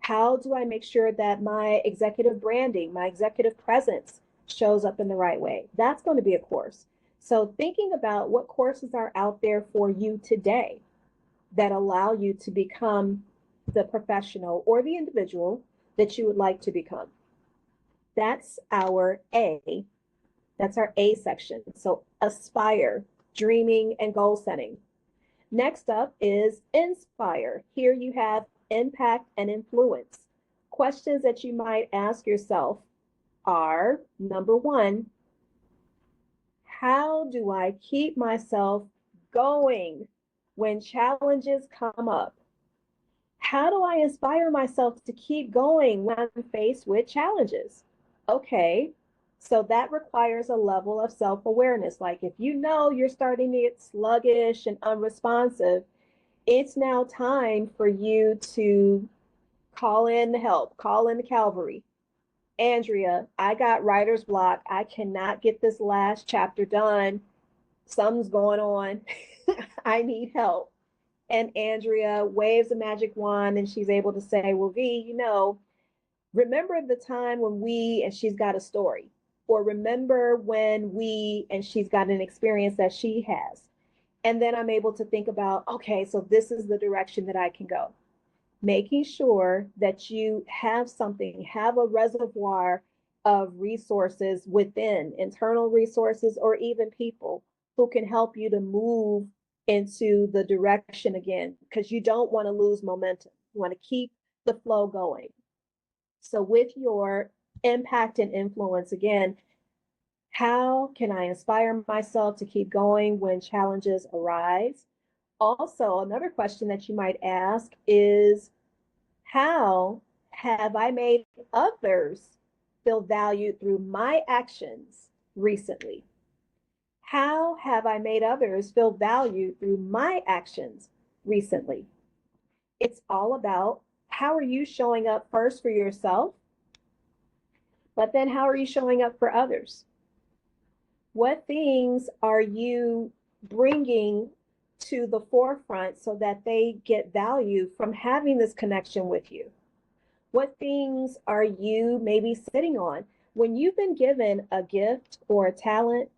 how do I make sure that my executive branding, my executive presence shows up in the right way? That's going to be a course. So, thinking about what courses are out there for you today that allow you to become the professional or the individual that you would like to become. That's our A. That's our A section. So, aspire, dreaming, and goal setting. Next up is inspire. Here you have impact and influence. Questions that you might ask yourself are, number one, how do I keep myself going when challenges come up? How do I inspire myself to keep going when I'm faced with challenges? Okay, so that requires a level of self awareness. Like, if you know you're starting to get sluggish and unresponsive, it's now time for you to call in help, call in the cavalry. Andrea, I got writer's block. I cannot get this last chapter done. Something's going on. I need help. And Andrea waves a magic wand and she's able to say, well, V, remember the time when we, and she's got a story, or remember when we, and she's got an experience that she has. And then I'm able to think about, okay, so this is the direction that I can go. Making sure that you have something, have a reservoir of resources within, internal resources, or even people who can help you to move into the direction again, because you don't want to lose momentum. You want to keep the flow going. So, with your impact and influence, again, how can I inspire myself to keep going when challenges arise? Also, another question that you might ask is, how have I made others feel valued through my actions recently? How have I made others feel valued through my actions recently. It's all about how are you showing up first for yourself, but then how are you showing up for others? What things are you bringing to the forefront so that they get value from having this connection with you? What things are you maybe sitting on? When you've been given a gift or a talent,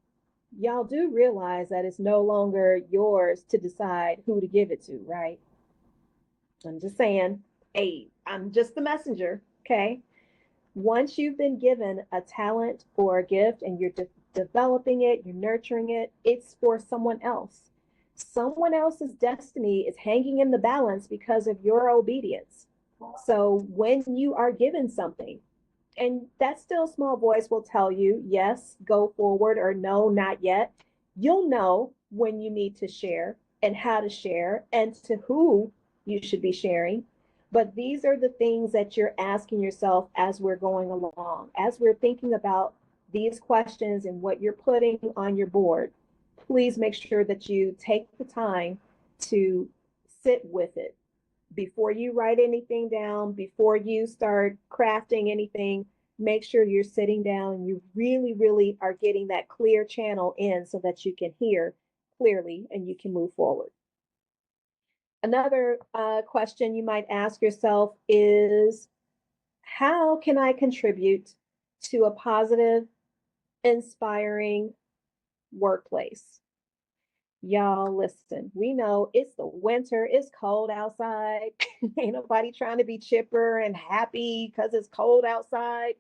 y'all do realize that it's no longer yours to decide who to give it to, right? I'm just saying, hey, I'm just the messenger, okay? Once you've been given a talent or a gift and you're developing it, you're nurturing it, it's for someone else. Someone else's destiny is hanging in the balance because of your obedience. So when you are given something, and that still small voice will tell you, yes, go forward, or no, not yet. You'll know when you need to share and how to share and to who you should be sharing. But these are the things that you're asking yourself as we're going along, as we're thinking about these questions and what you're putting on your board. Please make sure that you take the time to sit with it before you write anything down, before you start crafting anything. Make sure you're sitting down and you really, really are getting that clear channel in so that you can hear clearly and you can move forward. Another question you might ask yourself is, how can I contribute to a positive, inspiring workplace? Y'all, listen, we know it's the winter, it's cold outside. Ain't nobody trying to be chipper and happy because it's cold outside.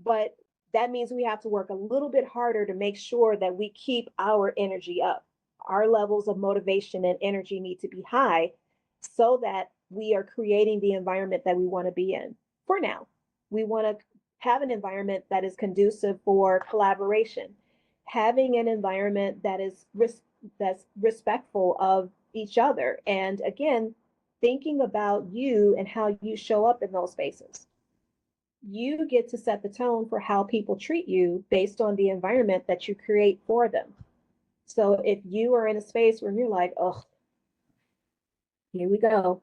But that means we have to work a little bit harder to make sure that we keep our energy up. Our levels of motivation and energy need to be high so that we are creating the environment that we want to be in. For now, we want to have an environment that is conducive for collaboration, having an environment that is that's respectful of each other. And again, thinking about you and how you show up in those spaces. You get to set the tone for how people treat you based on the environment that you create for them. So if you are in a space where you're like, oh, here we go.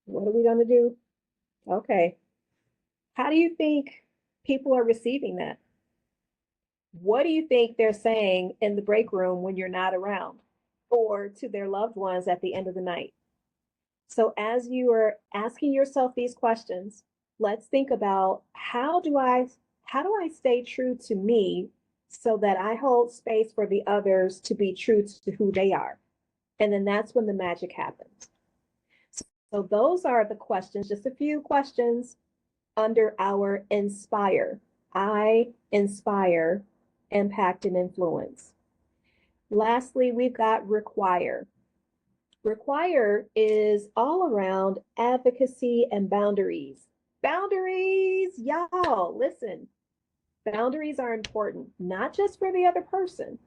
What are we going to do? Okay. How do you think people are receiving that? What do you think they're saying in the break room when you're not around, or to their loved ones at the end of the night? So as you are asking yourself these questions, let's think about how do I stay true to me so that I hold space for the others to be true to who they are. And then that's when the magic happens. So those are the questions, just a few questions under our inspire. I inspire, impact, and influence. Lastly, we've got require. Require is all around advocacy and boundaries. Boundaries, y'all, listen. Boundaries are important, not just for the other person,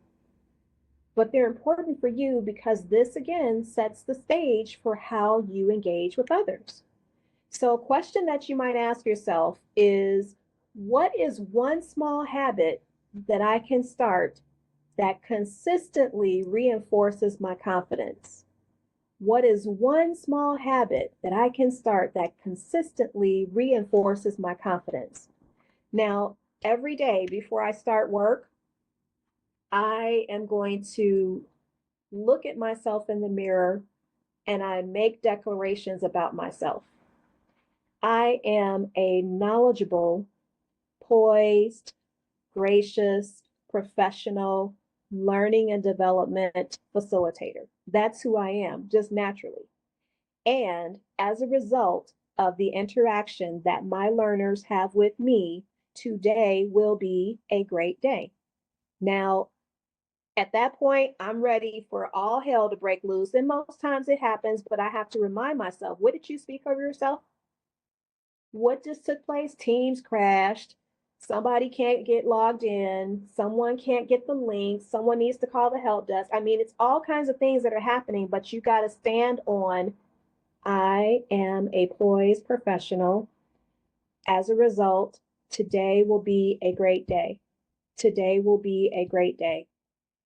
but they're important for you because this again sets the stage for how you engage with others. So, a question that you might ask yourself is, what is one small habit that I can start that consistently reinforces my confidence? What is one small habit that I can start that consistently reinforces my confidence? Now, every day before I start work, I am going to look at myself in the mirror and I make declarations about myself. I am a knowledgeable, poised, gracious, professional, learning and development facilitator. That's who I am, just naturally. And as a result of the interaction that my learners have with me, today will be a great day. Now, at that point, I'm ready for all hell to break loose. And most times it happens, but I have to remind myself, what did you speak of yourself? What just took place? Teams crashed. Somebody can't get logged in. Someone can't get the link. Someone needs to call the help desk. I mean, it's all kinds of things that are happening, but you got to stand on, I am a poised professional. As a result, today will be a great day. Today will be a great day.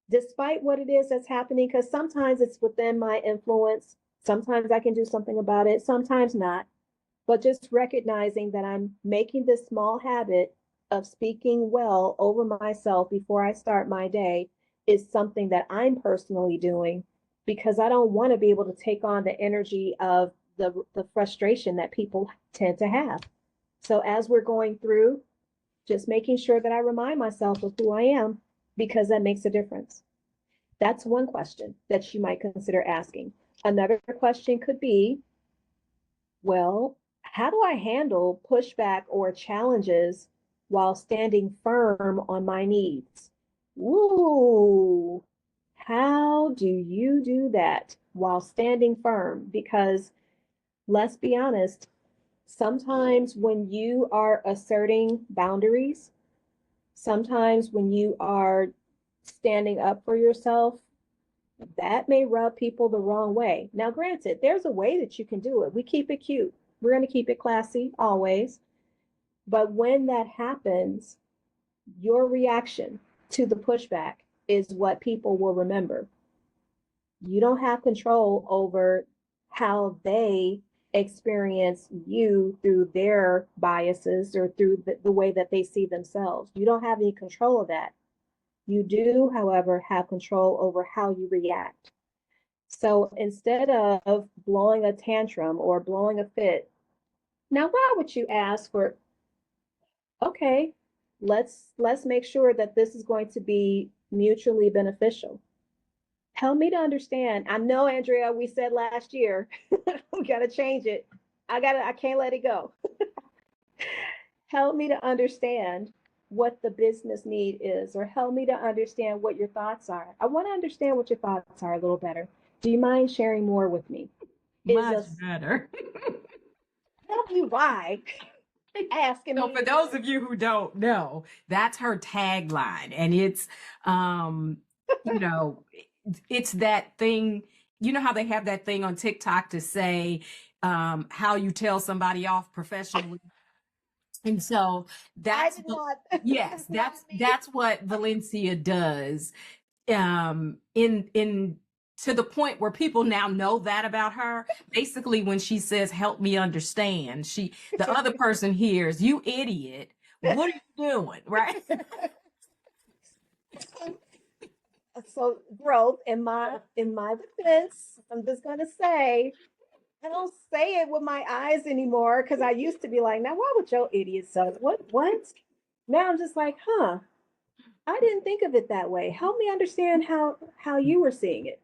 despite what it is that's happening, because sometimes it's within my influence. Sometimes I can do something about it, sometimes not. But just recognizing that I'm making this small habit of speaking well over myself before I start my day is something that I'm personally doing because I don't want to be able to take on the energy of the frustration that people tend to have. So as we're going through, just making sure that I remind myself of who I am because that makes a difference. That's one question that you might consider asking. Another question could be, well, how do I handle pushback or challenges while standing firm on my needs? Ooh, how do you do that while standing firm? Because let's be honest, sometimes when you are asserting boundaries, sometimes when you are standing up for yourself, that may rub people the wrong way. Now, granted, there's a way that you can do it. We keep it cute. We're going to keep it classy always. But when that happens, your reaction to the pushback is what people will remember. You don't have control over how they experience you through their biases or through the way that they see themselves. You don't have any control of that. You do, however, have control over how you react. So instead of blowing a tantrum or blowing a fit, now why would you ask for, okay, let's make sure that this is going to be mutually beneficial. Help me to understand. I know, Andrea, we said last year, we got to change it. I can't let it go. Help me to understand what the business need is, or help me to understand what your thoughts are. I want to understand what your thoughts are a little better. Do you mind sharing more with me? Is Much a better. tell me why asking So me for to do those of you who don't know, that's her tagline. And it's you know, it's that thing, you know how they have that thing on TikTok to say how you tell somebody off professionally. And so I that's did not. yes, That's not me. that's what Valencia does. In to the point where people now know that about her. Basically, when she says help me understand, she the other person hears, you idiot, what are you doing, right? So growth in my defense, I'm just gonna say I don't say it with my eyes anymore because I used to be like, now why would your idiot son? What? Now I'm just like, huh, I didn't think of it that way. Help me understand how you were seeing it.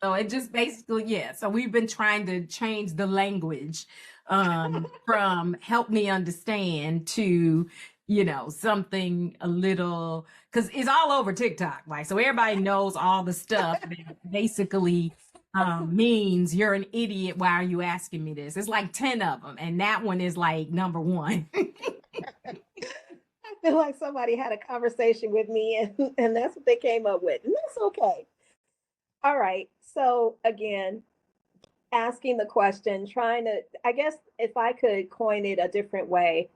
So it just basically, yeah. So we've been trying to change the language from help me understand to, something a little, because it's all over TikTok. Like, so everybody knows all the stuff that basically means you're an idiot. Why are you asking me this? It's like 10 of them. And that one is like number one. I feel like somebody had a conversation with me and that's what they came up with. And that's okay. All right. So again, asking the question, trying to, I guess if I could coin it a different way,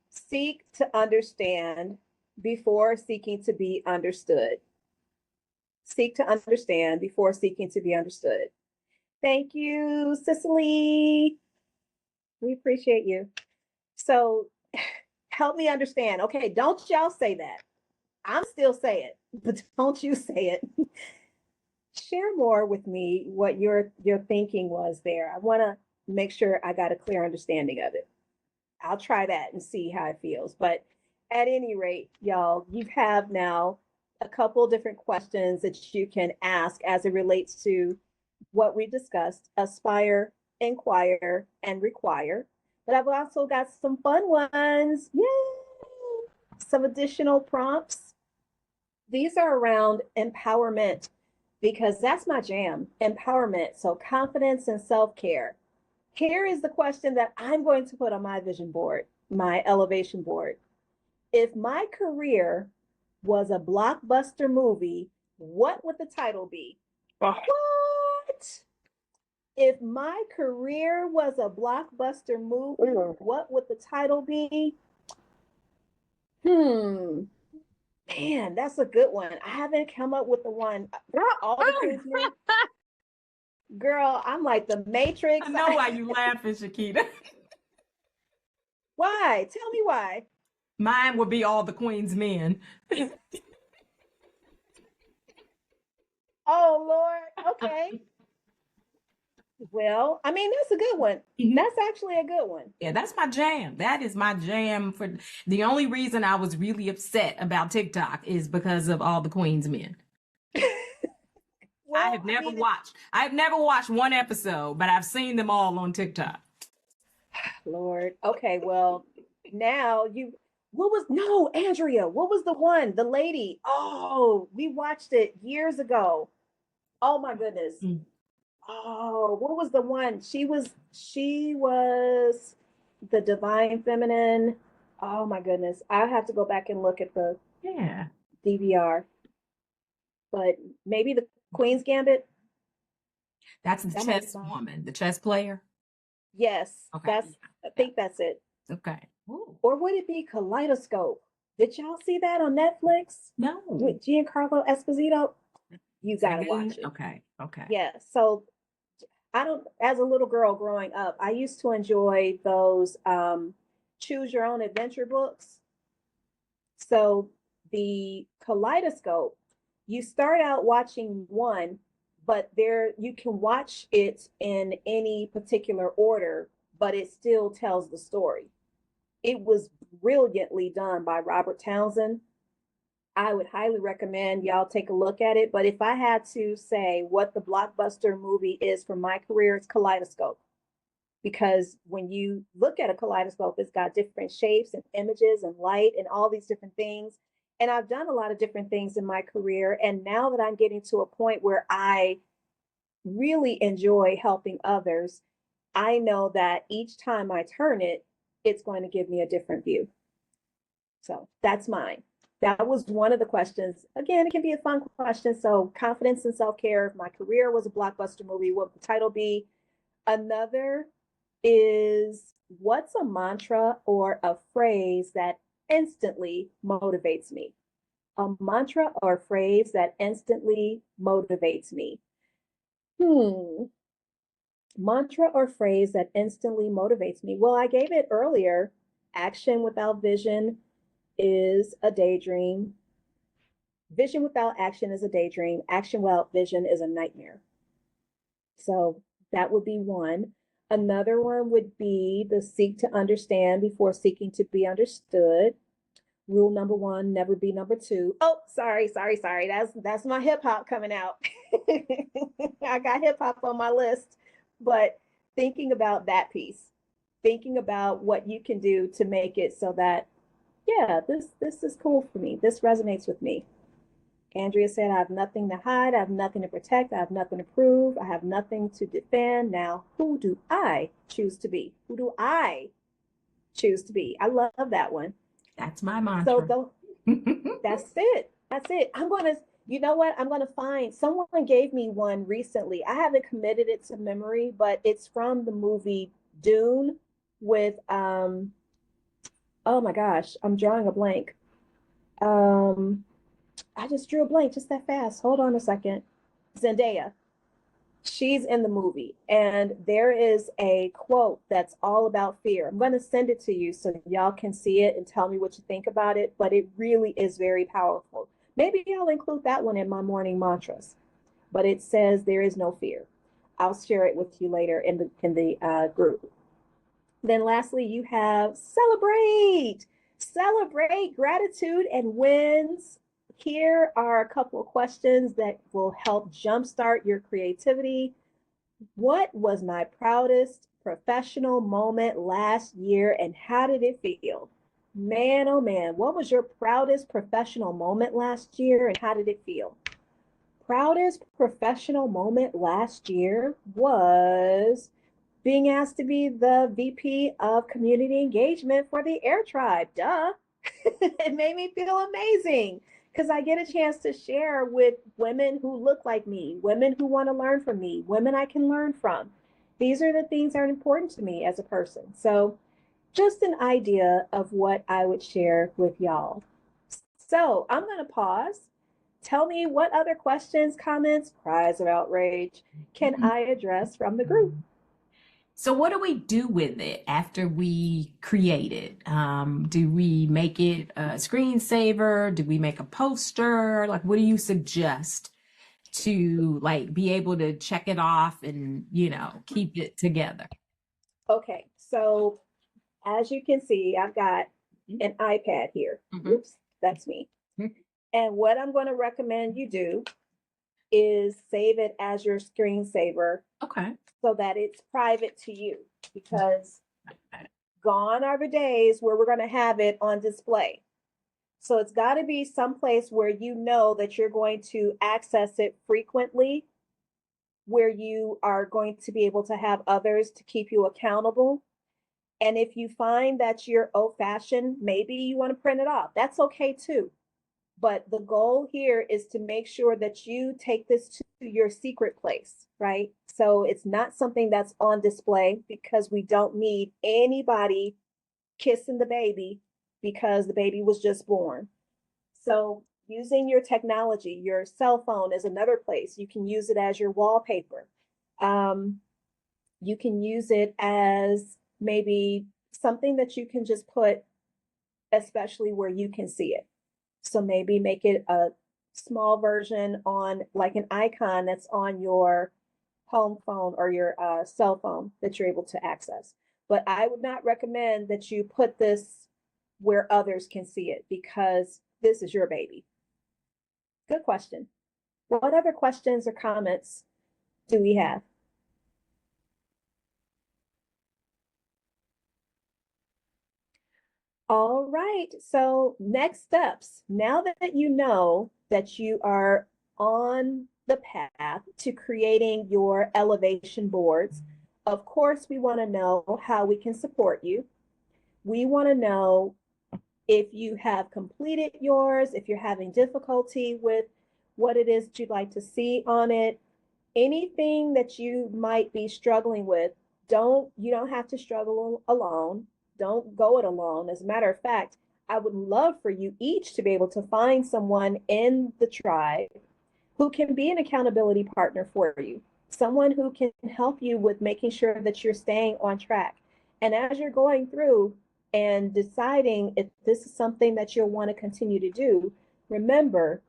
seek to understand before seeking to be understood. Seek to understand before seeking to be understood. Thank you, Cicely. We appreciate you. So help me understand. Okay, don't y'all say that. I'm still saying it, but don't you say it. Share more with me what your thinking was there. I want to make sure I got a clear understanding of it. I'll try that and see how it feels. But at any rate, y'all, you have now a couple different questions that you can ask as it relates to what we discussed: aspire, inquire, and require. But I've also got some fun ones. Yay! Some additional prompts. These are around empowerment because that's my jam, empowerment. So, confidence and self care. Here is the question that I'm going to put on my vision board, my elevation board. If my career was a blockbuster movie, what would the title be? Oh, What? If my career was a blockbuster movie, what would the title be? Hmm. Man, that's a good one. I haven't come up with the one. Girl, all the Queen's Men. Girl, I'm like the Matrix. I know why you laughing, Shakita. Why? Tell me why. Mine would be All the Queen's Men. Oh, Lord. Okay. Well, I mean, that's a good one. Mhm. That's actually a good one. Yeah, that's my jam. That is my jam. For the only reason I was really upset about TikTok is because of All the Queen's Men. Well, I mean, I have never watched one episode, but I've seen them all on TikTok. Lord. Okay, well, now you what was no, Andrea, what was the one? The lady. Oh, we watched it years ago. Oh my goodness. Mm. Oh, what was the one? She was the divine feminine. Oh my goodness. I have to go back and look at the Yeah. DVR. But maybe the Queen's Gambit. That's the That might be chess fine. woman, the chess player. Yes, Okay. that's I think that's it. Okay. Ooh. Or would it be Kaleidoscope? Did y'all see that on Netflix No. with Giancarlo Esposito? You Is that gotta watch good? it. Okay. Okay. Yeah. So I don't, as a little girl growing up, I used to enjoy those choose your own adventure books. So the Kaleidoscope, you start out watching one, but there you can watch it in any particular order, but it still tells the story. It was brilliantly done by Robert Townsend. I would highly recommend y'all take a look at it. But if I had to say what the blockbuster movie is for my career, it's Kaleidoscope. Because when you look at a kaleidoscope, it's got different shapes and images and light and all these different things. And I've done a lot of different things in my career. And now that I'm getting to a point where I really enjoy helping others, I know that each time I turn it, it's going to give me a different view. So that's mine. That was one of the questions. Again, it can be a fun question. So, confidence and self care. If my career was a blockbuster movie, what would the title be? Another is what's a mantra or a phrase that instantly motivates me? A mantra or phrase that instantly motivates me. Hmm. Mantra or phrase that instantly motivates me. Well, I gave it earlier. Action without vision is a daydream. Vision without action is a daydream. Action without vision is a nightmare. So that would be one. Another one would be the seek to understand before seeking to be understood. Rule number one, never be number two. Oh, sorry. That's my hip hop coming out. I got hip hop on my list, but thinking about that piece, thinking about what you can do to make it so that, yeah, this is cool for me. This resonates with me. Andrea said, I have nothing to hide. I have nothing to protect. I have nothing to prove. I have nothing to defend. Now, who do I choose to be? Who do I choose to be? I love that one. That's my So mantra. that's it. That's it. I'm going to, you know what? I'm going to find someone gave me one recently. I haven't committed it to memory, but it's from the movie Dune with, oh my gosh, I'm drawing a blank. Um, I just drew a blank just that fast. Hold on a second. Zendaya. She's in the movie, and there is a quote that's all about fear. I'm going to send it to you so y'all can see it and tell me what you think about it, but it really is very powerful. Maybe I'll include that one in my morning mantras, but it says there is no fear. I'll share it with you later in the group. Then lastly, you have celebrate. Celebrate gratitude and wins. Here are a couple of questions that will help jumpstart your creativity. What was my proudest professional moment last year and how did it feel? Man, oh man, what was your proudest professional moment last year and how did it feel? Proudest professional moment last year was being asked to be the VP of community engagement for the Air Tribe. Duh. It made me feel amazing because I get a chance to share with women who look like me, women who want to learn from me, women I can learn from. These are the things that are important to me as a person. So, just an idea of what I would share with y'all. So I'm going to pause. Tell me what other questions, comments, cries of outrage can I address from the group? So what do we do with it after we create it? Do we make it a screensaver? Do we make a poster? Like, what do you suggest to like be able to check it off and, keep it together? Okay, so as you can see, I've got an iPad here. Mhm. Oops, that's me. Mhm. And what I'm going to recommend you do is save it as your screensaver Okay. so that it's private to you, because gone are the days where we're going to have it on display. So it's got to be someplace where you know that you're going to access it frequently, where you are going to be able to have others to keep you accountable. And if you find that you're old fashioned, maybe you want to print it off. That's okay too. But the goal here is to make sure that you take this to your secret place, right? So it's not something that's on display, because we don't need anybody kissing the baby because the baby was just born. So using your technology, your cell phone is another place. You can use it as your wallpaper. Um, you can use it as maybe something that you can just put, especially where you can see it. So maybe make it a small version on like an icon that's on your home phone or your cell phone that you're able to access. But I would not recommend that you put this where others can see it, because this is your baby. Good question. What other questions or comments do we have? All right. So next steps. Now that you know that you are on the path to creating your elevation boards, of course, we want to know how we can support you. We want to know if you have completed yours, if you're having difficulty with what it is that you'd like to see on it, anything that you might be struggling with. You don't have to struggle alone. Don't go it alone. As a matter of fact, I would love for you each to be able to find someone in the tribe who can be an accountability partner for you, someone who can help you with making sure that you're staying on track. And as you're going through and deciding if this is something that you'll want to continue to do, remember,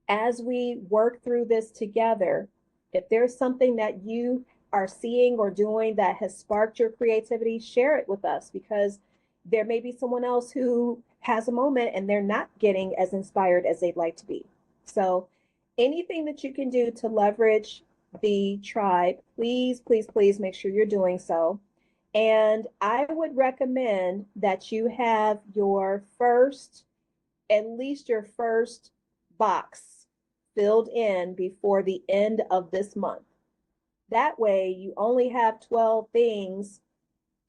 as we work through this together, if there's something that you are seeing or doing that has sparked your creativity, share it with us, because there may be someone else who has a moment and they're not getting as inspired as they'd like to be. So anything that you can do to leverage the tribe, please, please, please make sure you're doing so. And I would recommend that you have at least your first box filled in before the end of this month. That way, you only have 12 things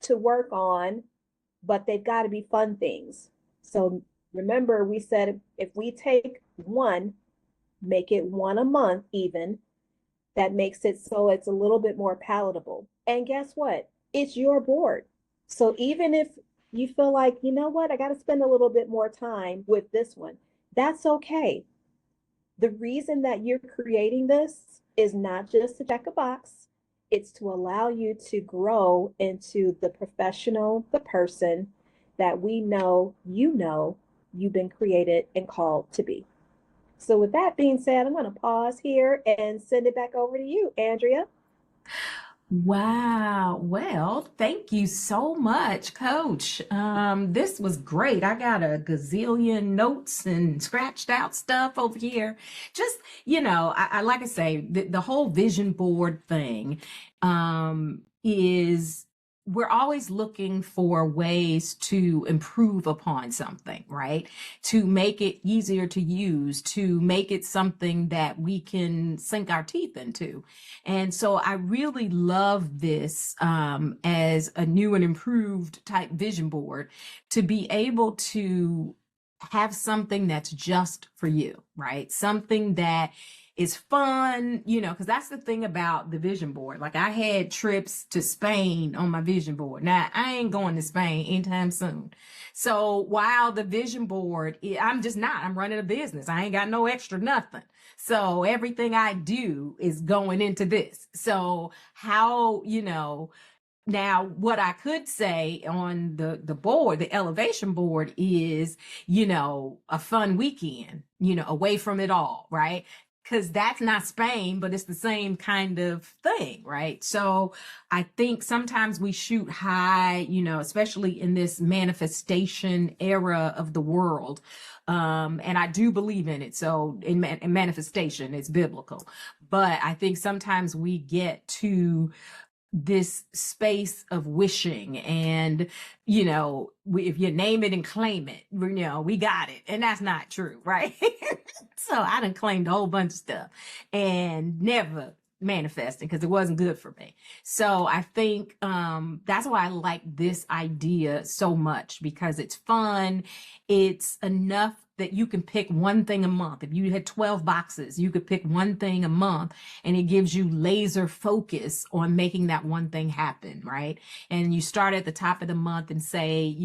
to work on, but they've got to be fun things. So remember, we said if we take one, make it one a month even, that makes it so it's a little bit more palatable. And guess what? It's your board. So even if you feel like, you know what, I got to spend a little bit more time with this one, that's okay. The reason that you're creating this is not just to check a box, it's to allow you to grow into the professional, the person that we know you've been created and called to be. So, with that being said, I'm going to pause here and send it back over to you, Andrea. Wow. Well, thank you so much, Coach. This was great. I got a gazillion notes and scratched out stuff over here. Just, I like I say, the whole vision board thing, is we're always looking for ways to improve upon something, right? To make it easier to use, to make it something that we can sink our teeth into. And so I really love this, as a new and improved type vision board, to be able to have something that's just for you, right? Something that is fun, because that's the thing about the vision board. Like I had trips to Spain on my vision board. Now I ain't going to Spain anytime soon. So while the vision board, I'm running a business. I ain't got no extra nothing. So everything I do is going into this. So how, now, what I could say on the board, the elevation board is, a fun weekend, away from it all, right? Because that's not Spain, but it's the same kind of thing, right? So I think sometimes we shoot high, especially in this manifestation era of the world. And I do believe in it. So in manifestation, it's biblical. But I think sometimes we get to this space of wishing and if you name it and claim it, we got it, and that's not true, right? So I done claimed a whole bunch of stuff and never manifesting because it wasn't good for me. So I think that's why I like this idea so much, because it's fun. It's enough that you can pick one thing a month. If you had 12 boxes, you could pick one thing a month, and it gives you laser focus on making that one thing happen, right? And you start at the top of the month and say,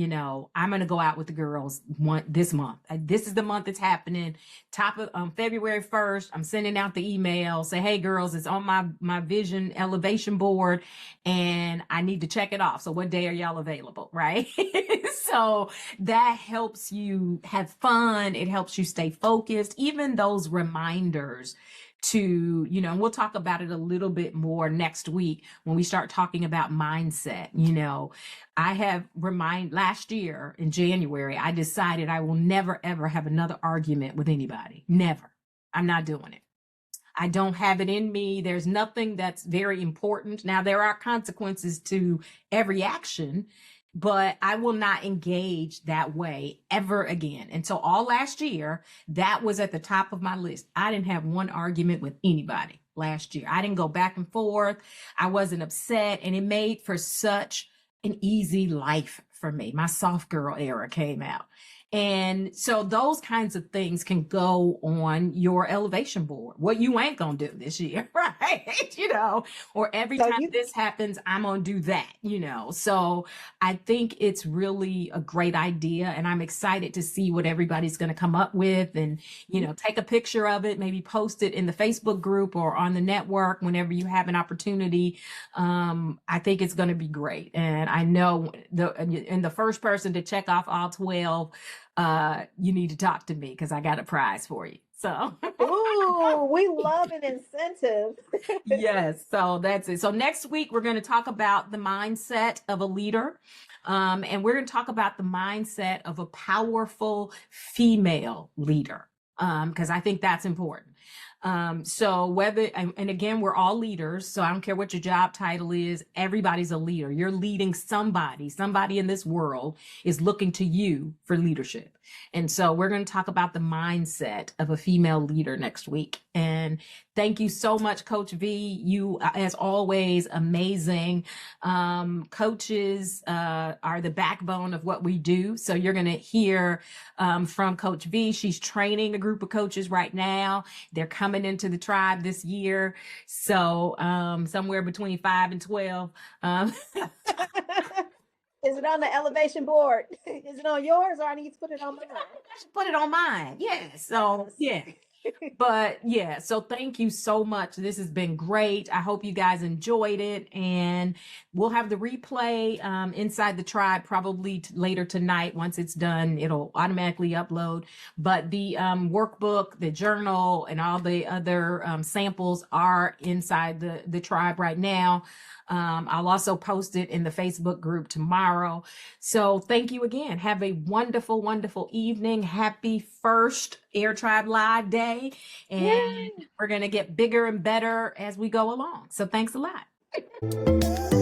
I'm going to go out with the girls this month. This is the month it's happening. Top of February 1st, I'm sending out the email, say, hey girls, it's on my vision elevation board and I need to check it off. So what day are y'all available, right? So that helps you have fun. It helps you stay focused. Even those reminders to, and we'll talk about it a little bit more next week when we start talking about mindset. I have last year in January, I decided I will never, ever have another argument with anybody. Never. I'm not doing it. I don't have it in me. There's nothing that's very important. Now, there are consequences to every action, but I will not engage that way ever again. And so all last year, that was at the top of my list. I didn't have one argument with anybody last year. I didn't go back and forth. I wasn't upset. And it made for such an easy life for me. My soft girl era came out. And so those kinds of things can go on your elevation board. What you ain't going to do this year, right? Or every time this happens, I'm going to do that, So I think it's really a great idea. And I'm excited to see what everybody's going to come up with and, take a picture of it, maybe post it in the Facebook group or on the network whenever you have an opportunity. I think it's going to be great. And I know the first person to check off all 12, you need to talk to me because I got a prize for you. So, ooh, we love an incentive. Yes. So that's it. So next week, we're going to talk about the mindset of a leader. And we're going to talk about the mindset of a powerful female leader. Because I think that's important. So and again, we're all leaders. So I don't care what your job title is. Everybody's a leader. You're leading somebody in this world is looking to you for leadership. And so we're going to talk about the mindset of a female leader next week. And thank you so much, Coach V. You, as always, amazing. Coaches are the backbone of what we do. So you're going to hear from Coach V. She's training a group of coaches right now. They're coming into the tribe this year. So somewhere between 5 and 12. Is it on the elevation board? Is it on yours, or I need to put it on mine? I should put it on mine. Yeah. So, yeah. But yeah, so thank you so much. This has been great. I hope you guys enjoyed it, and we'll have the replay inside the tribe probably later tonight. Once it's done, it'll automatically upload. But the workbook, the journal, and all the other samples are inside the tribe right now. I'll also post it in the Facebook group tomorrow. So thank you again. Have a wonderful, wonderful evening. Happy first Air Tribe Live Day. And Yay. we're going to get bigger and better as we go along. So thanks a lot.